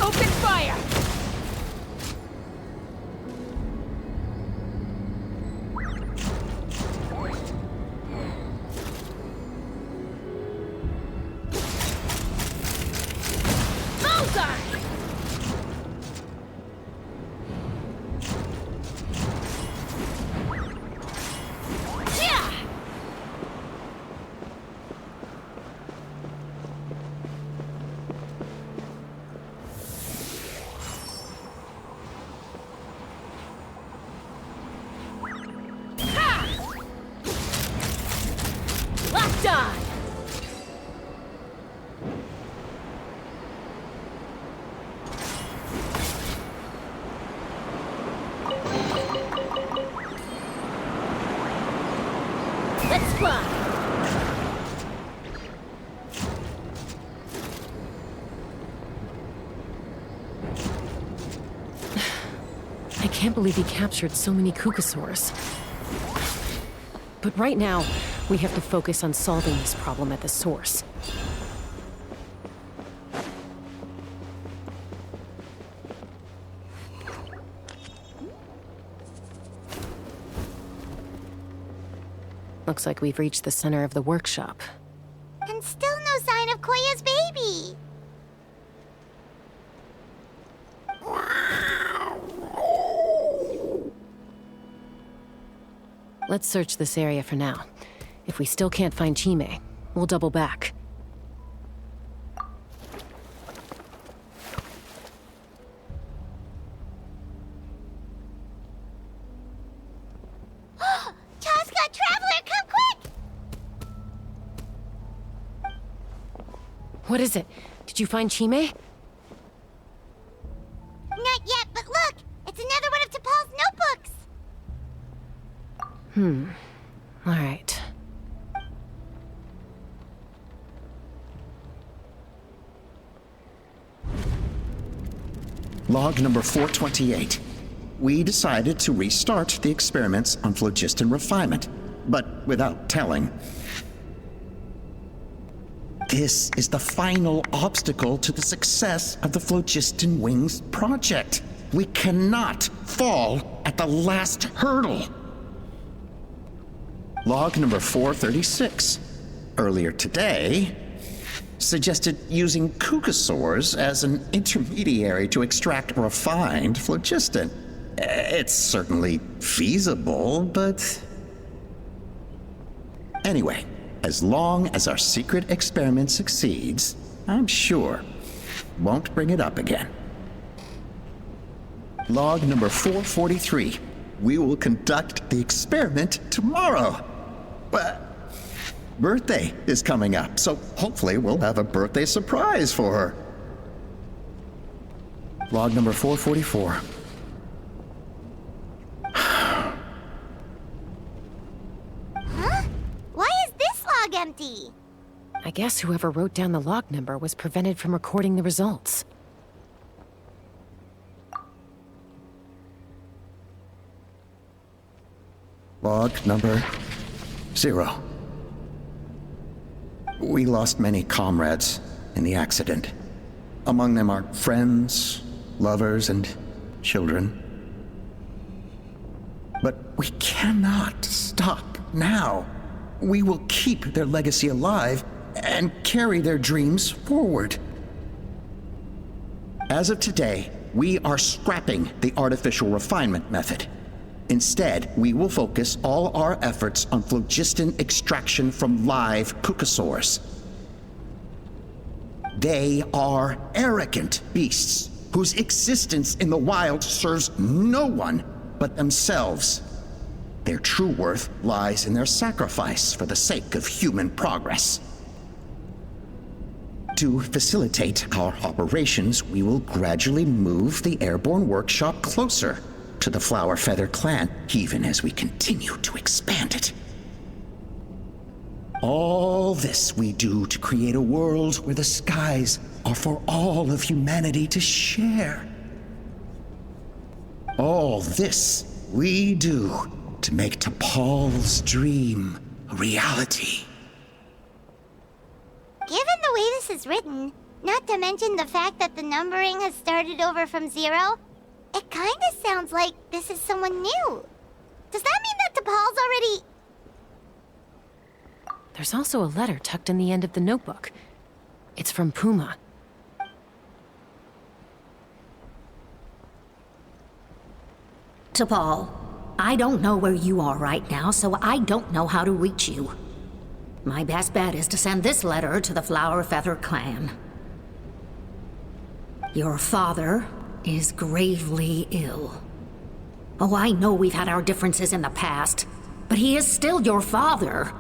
Open fire! Bullseye! Yeah! Locked on! Let's fly! I can't believe he captured so many Kukasaurs. But right now, we have to focus on solving this problem at the source. Looks like we've reached the center of the workshop. And still no sign of Koya's baby. Let's search this area for now. If we still can't find Chime, we'll double back. What is it? Did you find Chime? Not yet, but look! It's another one of T'Pol's notebooks! All right. Log number 428. We decided to restart the experiments on phlogiston refinement, but without telling. This is the final obstacle to the success of the Phlogiston Wings project. We cannot fall at the last hurdle. Log number 436. Earlier today, suggested using Kukasaurs as an intermediary to extract refined phlogiston. It's certainly feasible, but... Anyway, as long as our secret experiment succeeds, I'm sure won't bring it up again. Log number 443. We will conduct the experiment tomorrow. But birthday is coming up, so hopefully we'll have a birthday surprise for her. Log number 444. Huh? Why is this log empty? I guess whoever wrote down the log number was prevented from recording the results. Log number 0. We lost many comrades in the accident. Among them are friends, lovers, and children. But we cannot stop now. We will keep their legacy alive and carry their dreams forward. As of today, we are scrapping the artificial refinement method. Instead, we will focus all our efforts on phlogiston extraction from live Kukasaurs. They are arrogant beasts whose existence in the wild serves no one but themselves. Their true worth lies in their sacrifice for the sake of human progress. To facilitate our operations, we will gradually move the airborne workshop closer to the Flower Feather clan, even as we continue to expand it. All this we do to create a world where the skies are for all of humanity to share. All this we do to make T'Pol's dream a reality. Given the way this is written, not to mention the fact that the numbering has started over from 0, it kinda sounds like this is someone new. Does that mean that T'Pol's already... There's also a letter tucked in the end of the notebook. It's from Puma. T'Pol, I don't know where you are right now, so I don't know how to reach you. My best bet is to send this letter to the Flower Feather clan. Your father is gravely ill. Oh, I know we've had our differences in the past, but he is still your father.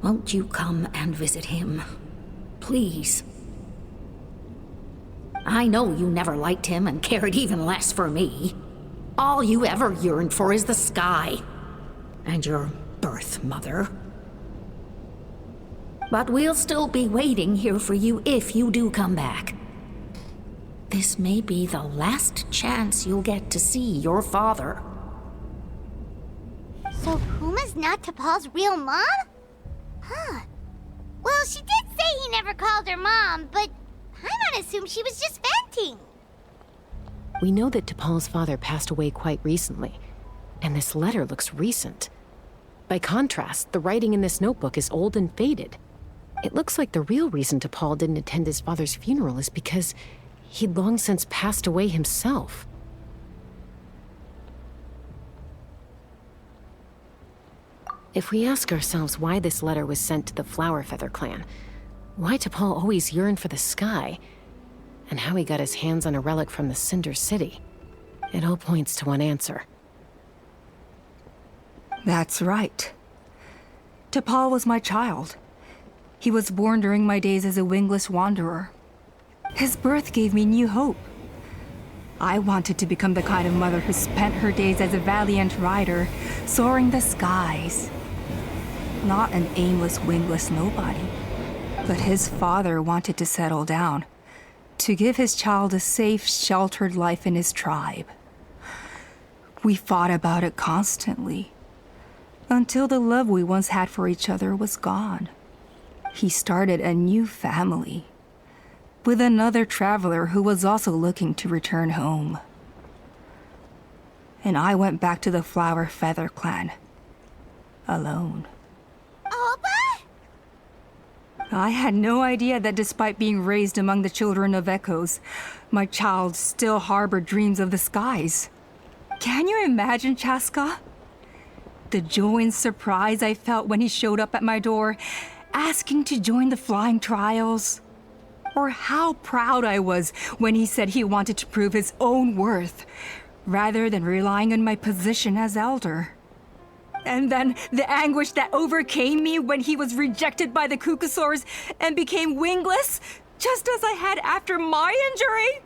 Won't you come and visit him? Please. I know you never liked him and cared even less for me. All you ever yearned for is the sky. And your birth mother. But we'll still be waiting here for you if you do come back. This may be the last chance you'll get to see your father. So Puma's not T'Pol's real mom? Huh. Well, she did say he never called her mom, but I'm gonna assume she was just venting. We know that T'Pol's father passed away quite recently, and this letter looks recent. By contrast, the writing in this notebook is old and faded. It looks like the real reason T'Pol didn't attend his father's funeral is because he'd long since passed away himself. If we ask ourselves why this letter was sent to the Flower Feather clan, why T'Pol always yearned for the sky, and how he got his hands on a relic from the Cinder City, it all points to one answer. That's right. T'Pol was my child. He was born during my days as a wingless wanderer. His birth gave me new hope. I wanted to become the kind of mother who spent her days as a valiant rider, soaring the skies. Not an aimless, wingless nobody. But his father wanted to settle down, to give his child a safe, sheltered life in his tribe. We fought about it constantly, until the love we once had for each other was gone. He started a new family, with another traveler who was also looking to return home. And I went back to the Flower Feather clan, alone. Oppa? I had no idea that despite being raised among the children of echoes, my child still harbored dreams of the skies. Can you imagine, Chaska? The joy and surprise I felt when he showed up at my door, asking to join the flying trials. Or how proud I was when he said he wanted to prove his own worth, rather than relying on my position as elder. And then the anguish that overcame me when he was rejected by the Kukasaurs and became wingless, just as I had after my injury.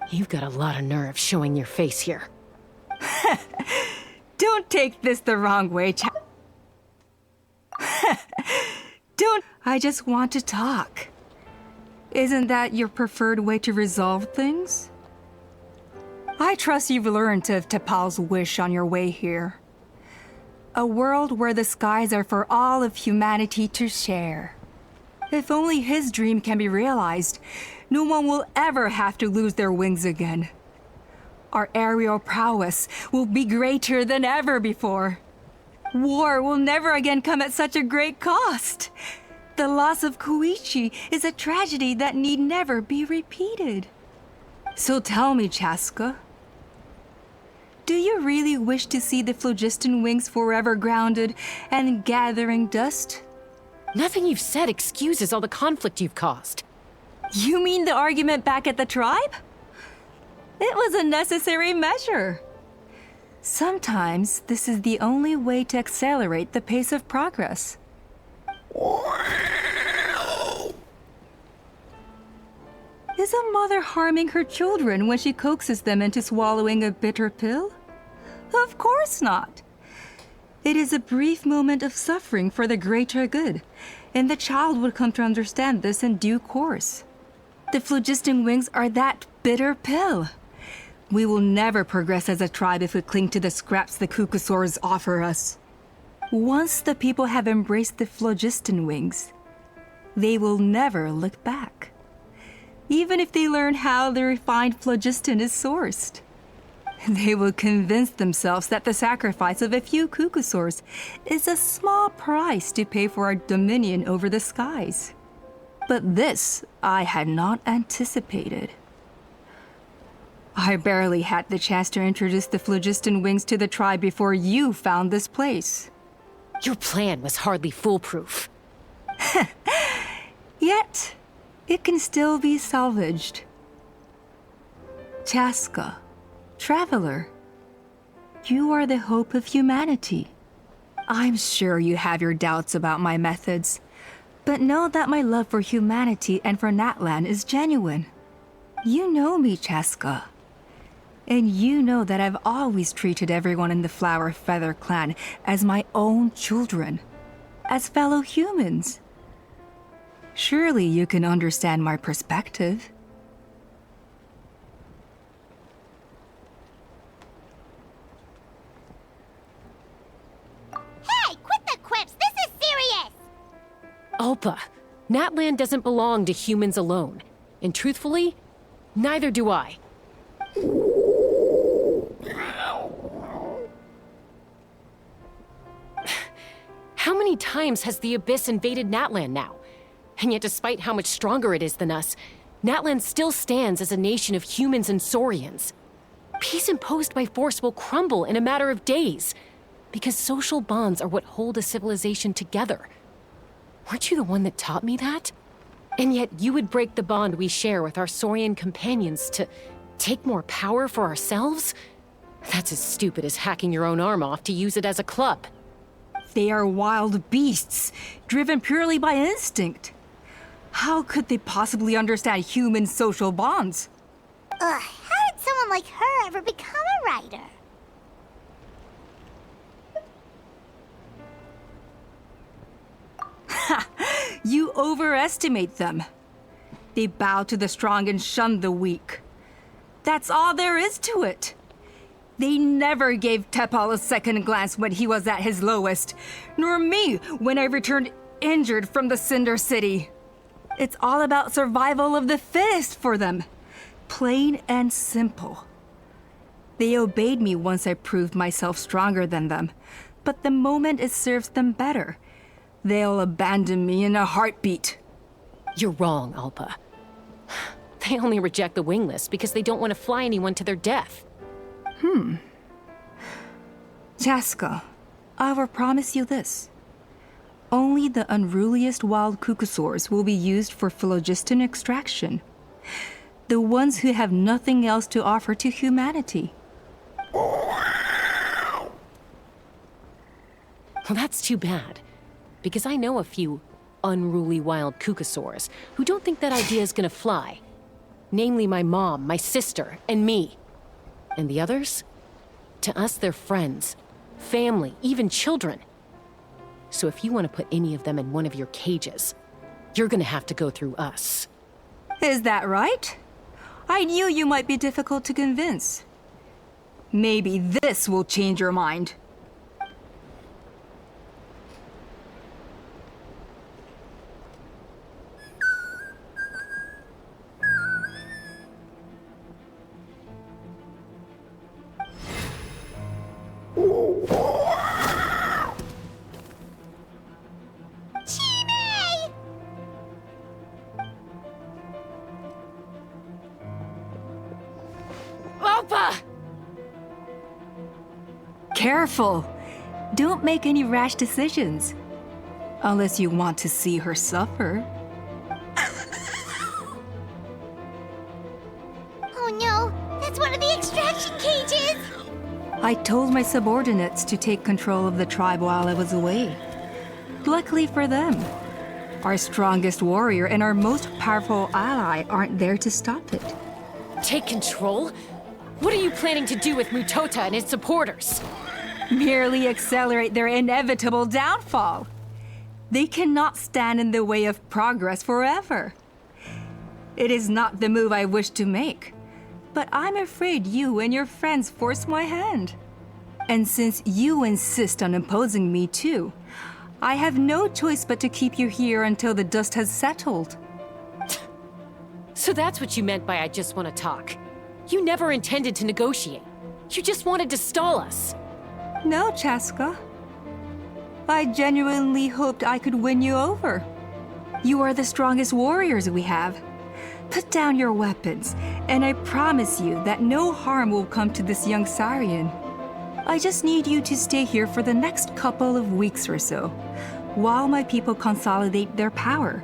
You've got a lot of nerve showing your face here. Don't take this the wrong way, Don't. I just want to talk. Isn't that your preferred way to resolve things? I trust you've learned of T'Pol's wish on your way here. A world where the skies are for all of humanity to share. If only his dream can be realized, no one will ever have to lose their wings again. Our aerial prowess will be greater than ever before. War will never again come at such a great cost. The loss of Koichi is a tragedy that need never be repeated. So tell me, Chaska, do you really wish to see the phlogiston wings forever grounded and gathering dust? Nothing you've said excuses all the conflict you've caused. You mean the argument back at the tribe? It was a necessary measure. Sometimes this is the only way to accelerate the pace of progress. Is a mother harming her children when she coaxes them into swallowing a bitter pill? Of course not. It is a brief moment of suffering for the greater good, and the child would come to understand this in due course. The phlogiston wings are that bitter pill. We will never progress as a tribe if we cling to the scraps the Kukasaurs offer us. Once the people have embraced the phlogiston wings, they will never look back. Even if they learn how the refined phlogiston is sourced. They will convince themselves that the sacrifice of a few Kukasaurs is a small price to pay for our dominion over the skies. But this I had not anticipated. I barely had the chance to introduce the phlogiston wings to the tribe before you found this place. Your plan was hardly foolproof. Yet, it can still be salvaged. Chaska, traveler, you are the hope of humanity. I'm sure you have your doubts about my methods, but know that my love for humanity and for Natlan is genuine. You know me, Chaska. And you know that I've always treated everyone in the Flower Feather clan as my own children, as fellow humans. Surely you can understand my perspective. Hey, quit the quips! This is serious! Ulpa, Natlan doesn't belong to humans alone. And truthfully, neither do I. How many times has the Abyss invaded Natlan now? And yet despite how much stronger it is than us, Natlan still stands as a nation of humans and Saurians. Peace imposed by force will crumble in a matter of days, because social bonds are what hold a civilization together. Weren't you the one that taught me that? And yet you would break the bond we share with our Saurian companions to take more power for ourselves? That's as stupid as hacking your own arm off to use it as a club. They are wild beasts, driven purely by instinct. How could they possibly understand human social bonds? Ugh, how did someone like her ever become a writer? You overestimate them. They bow to the strong and shun the weak. That's all there is to it. They never gave Tepal a second glance when he was at his lowest, nor me when I returned injured from the Cinder City. It's all about survival of the fittest for them. Plain and simple. They obeyed me once I proved myself stronger than them, but the moment it serves them better, they'll abandon me in a heartbeat. You're wrong, Alpa. They only reject the wingless because they don't want to fly anyone to their death. Chaska, I will promise you this. Only the unruliest wild cucosaurs will be used for phlogiston extraction. The ones who have nothing else to offer to humanity. Well, that's too bad. Because I know a few unruly wild cucosaurs who don't think that idea is gonna fly. Namely my mom, my sister, and me. And the others? To us, they're friends, family, even children. So if you want to put any of them in one of your cages, you're gonna have to go through us. Is that right? I knew you might be difficult to convince. Maybe this will change your mind. Alpa! Careful! Don't make any rash decisions. Unless you want to see her suffer. Oh no, that's one of the extraction cages! I told my subordinates to take control of the tribe while I was away. Luckily for them, our strongest warrior and our most powerful ally aren't there to stop it. Take control? What are you planning to do with Mutota and his supporters? Merely accelerate their inevitable downfall. They cannot stand in the way of progress forever. It is not the move I wish to make, but I'm afraid you and your friends force my hand. And since you insist on imposing me too, I have no choice but to keep you here until the dust has settled. So that's what you meant by I just want to talk. You never intended to negotiate. You just wanted to stall us. No, Chaska. I genuinely hoped I could win you over. You are the strongest warriors we have. Put down your weapons, and I promise you that no harm will come to this young Saurian. I just need you to stay here for the next couple of weeks or so, while my people consolidate their power.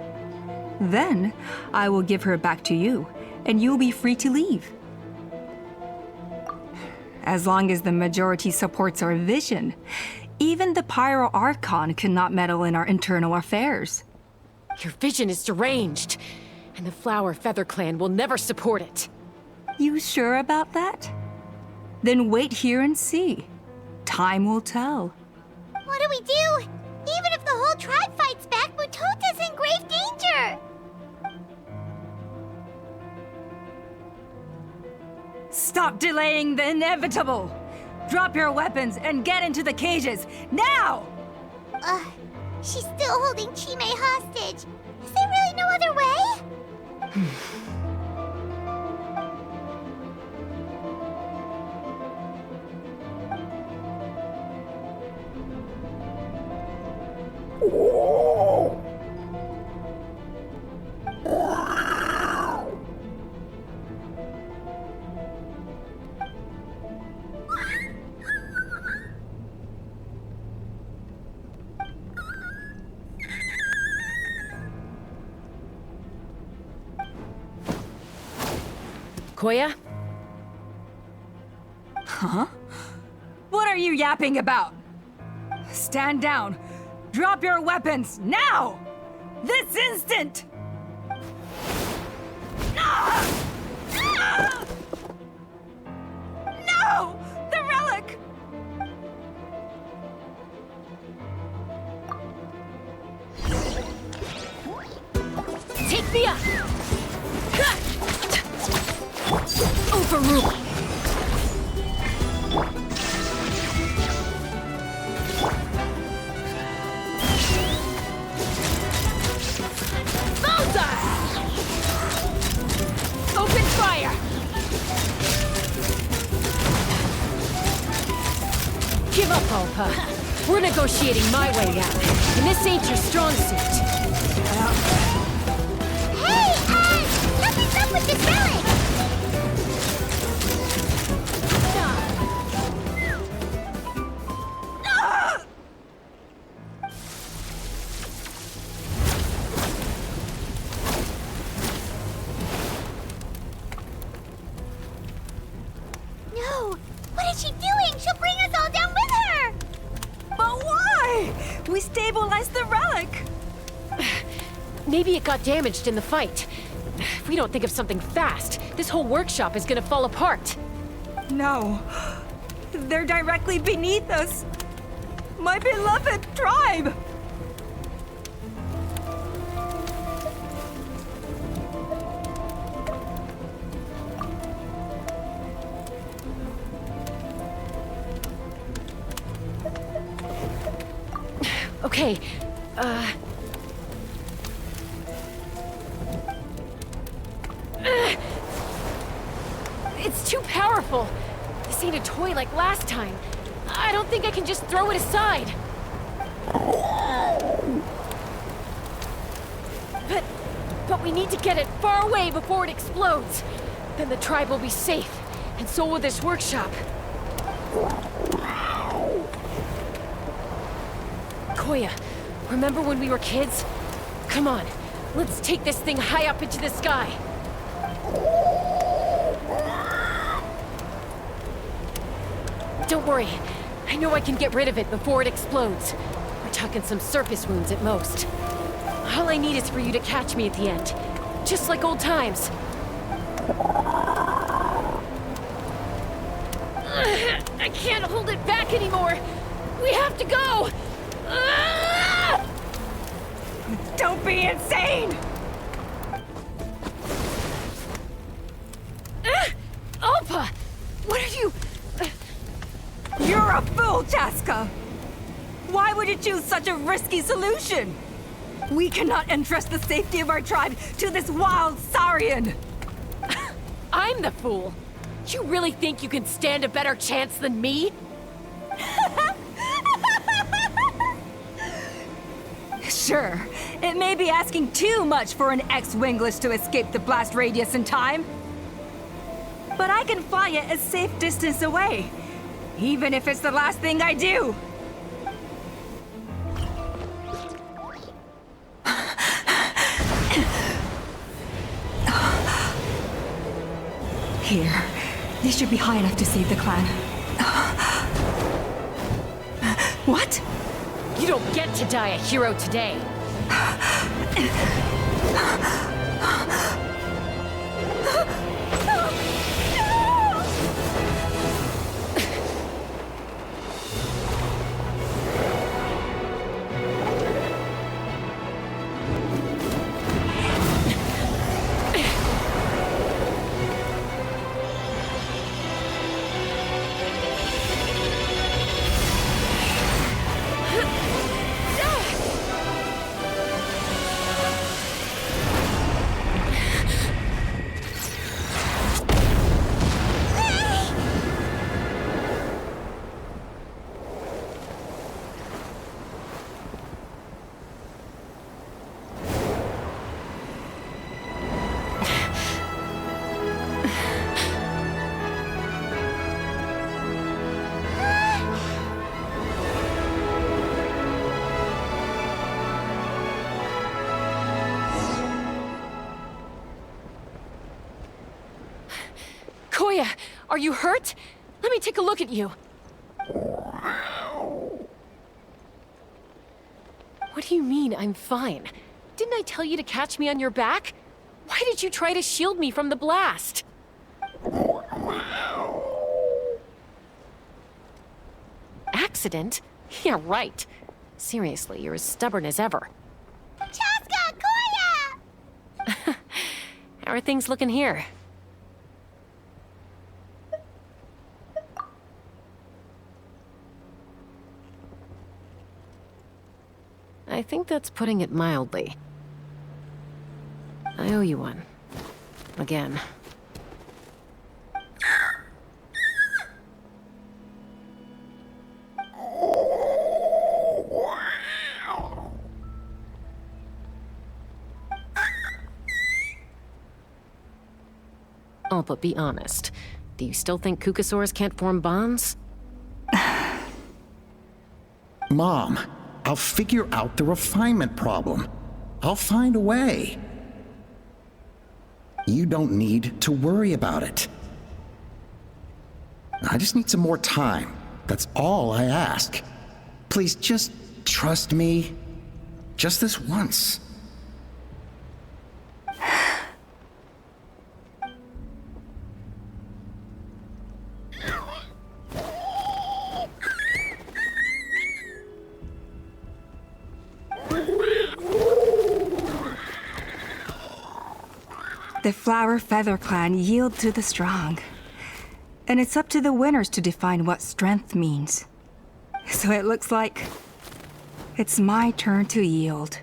Then, I will give her back to you, and you'll be free to leave. As long as the majority supports our vision, even the Pyro Archon cannot meddle in our internal affairs. Your vision is deranged, and the Flower Feather Clan will never support it. You sure about that? Then wait here and see. Time will tell. What do we do? Even if the whole tribe fights back, Mutota's in grave danger! Stop delaying the inevitable! Drop your weapons and get into the cages, now! She's still holding Chime hostage. Is there really no other way? Koya? Huh? What are you yapping about? Stand down. Drop your weapons, now! This instant! Ah! Ah! No! The relic! Take me up! Overrule! Bullseye! Open fire! Give up, Alpa. We're negotiating my way now, and this ain't your strong suit. Hey, something's up with this relic! No! What is she doing? She'll bring us all down with her! But why? We stabilized the relic. Maybe it got damaged in the fight. If we don't think of something fast, this whole workshop is gonna fall apart. No. They're directly beneath us. My beloved tribe! Okay, it's too powerful. This ain't a toy like last time. I don't think I can just throw it aside. But we need to get it far away before it explodes. Then the tribe will be safe, and so will this workshop. Koya, remember when we were kids? Come on, let's take this thing high up into the sky. Don't worry, I know I can get rid of it before it explodes. We're talking some surface wounds at most. All I need is for you to catch me at the end, just like old times. I can't hold it back anymore. We have to go. Don't be insane! Alpa! What are you... You're a fool, Chaska! Why would you choose such a risky solution? We cannot entrust the safety of our tribe to this wild Saurian! I'm the fool. You really think you can stand a better chance than me? Sure, it may be asking too much for an ex-wingless to escape the blast radius in time. But I can fly it a safe distance away, even if it's the last thing I do. Here, they should be high enough to save the clan. What? You don't get to die a hero today. Koya, are you hurt? Let me take a look at you. What do you mean, I'm fine? Didn't I tell you to catch me on your back? Why did you try to shield me from the blast? Accident? Yeah, right. Seriously, you're as stubborn as ever. Chaska! Koya! How are things looking here? I think that's putting it mildly. I owe you one. Again. Oh, but be honest. Do you still think Kukasaurs can't form bonds? Mom, I'll figure out the refinement problem. I'll find a way. You don't need to worry about it. I just need some more time. That's all I ask. Please just trust me. Just this once. The Flower Feather Clan yield to the strong. And it's up to the winners to define what strength means. So it looks like it's my turn to yield.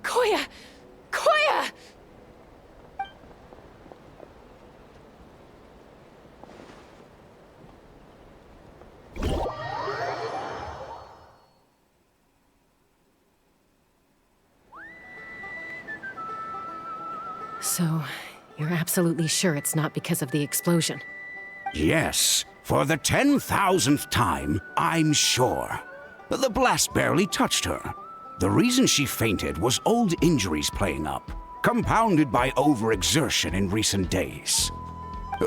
Koya! Koya! So, you're absolutely sure it's not because of the explosion? Yes, for the 10,000th time, I'm sure. The blast barely touched her. The reason she fainted was old injuries playing up, compounded by overexertion in recent days.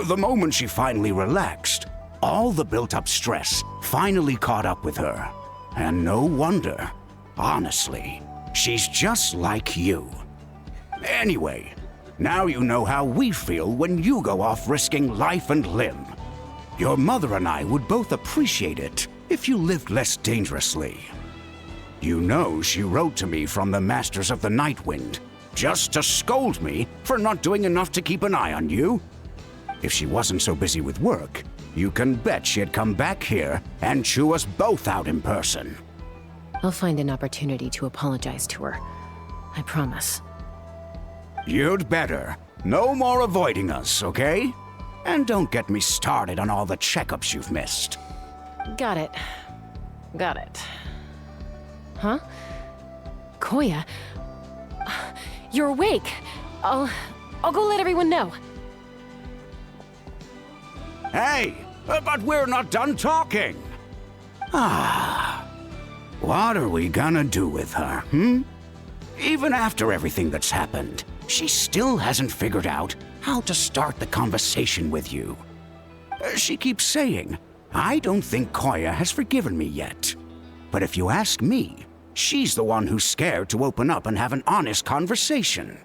The moment she finally relaxed, all the built-up stress finally caught up with her. And no wonder. Honestly, she's just like you. Anyway, now you know how we feel when you go off risking life and limb. Your mother and I would both appreciate it if you lived less dangerously. You know she wrote to me from the Masters of the Night Wind, just to scold me for not doing enough to keep an eye on you. If she wasn't so busy with work, you can bet she'd come back here and chew us both out in person. I'll find an opportunity to apologize to her. I promise. You'd better. No more avoiding us, okay? And don't get me started on all the checkups you've missed. Got it. Got it. Huh? Koya? You're awake. I'll go let everyone know. Hey, but we're not done talking. What are we gonna do with her, Even after everything that's happened, she still hasn't figured out how to start the conversation with you. She keeps saying, I don't think Koya has forgiven me yet. But if you ask me, she's the one who's scared to open up and have an honest conversation.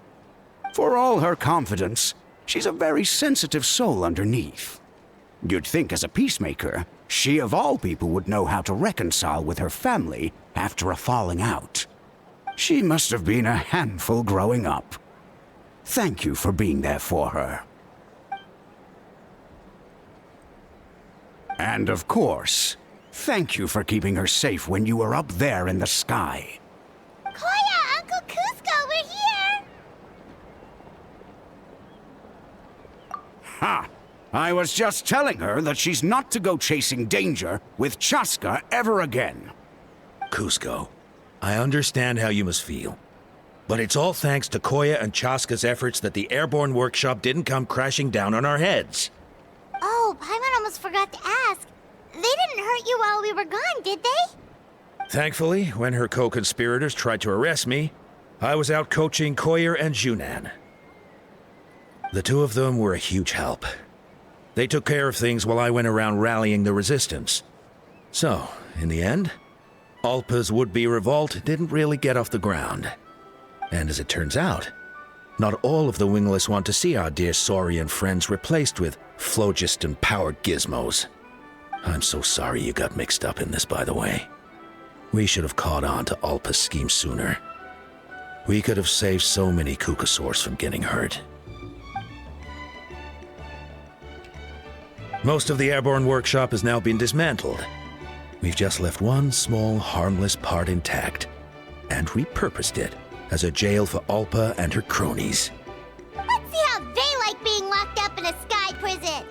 For all her confidence, she's a very sensitive soul underneath. You'd think as a peacemaker, she of all people would know how to reconcile with her family after a falling out. She must have been a handful growing up. Thank you for being there for her. And of course, thank you for keeping her safe when you were up there in the sky. Koya, Uncle Cusco, we're here! Ha! I was just telling her that she's not to go chasing danger with Chaska ever again. Cusco, I understand how you must feel. But it's all thanks to Koya and Chaska's efforts that the airborne workshop didn't come crashing down on our heads. Oh, Paimon almost forgot to ask. They didn't hurt you while we were gone, did they? Thankfully, when her co-conspirators tried to arrest me, I was out coaching Koya and Junan. The two of them were a huge help. They took care of things while I went around rallying the resistance. So, in the end, Alpa's would-be revolt didn't really get off the ground. And as it turns out, not all of the wingless want to see our dear Saurian friends replaced with phlogiston-powered gizmos. I'm so sorry you got mixed up in this, by the way. We should have caught on to Alpa's scheme sooner. We could have saved so many Kukasaurs from getting hurt. Most of the airborne workshop has now been dismantled. We've just left one small, harmless part intact, and repurposed it as a jail for Alpa and her cronies. Let's see how they like being locked up in a sky prison.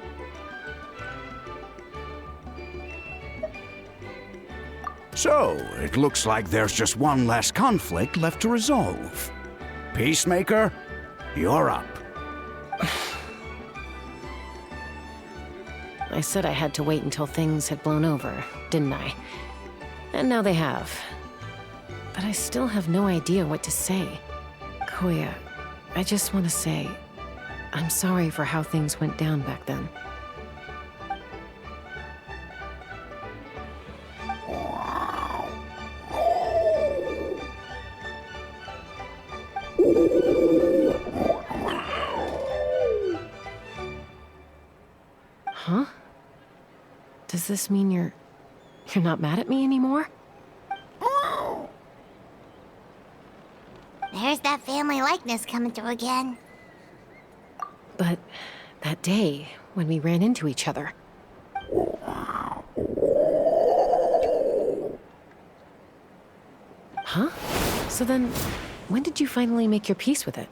So, it looks like there's just one last conflict left to resolve. Peacemaker, you're up. I said I had to wait until things had blown over, didn't I? And now they have. But I still have no idea what to say. Koya, I just want to say, I'm sorry for how things went down back then. Huh? Does this mean you're not mad at me anymore? There's that family likeness coming through again. But that day, when we ran into each other... Huh? So then, when did you finally make your peace with it?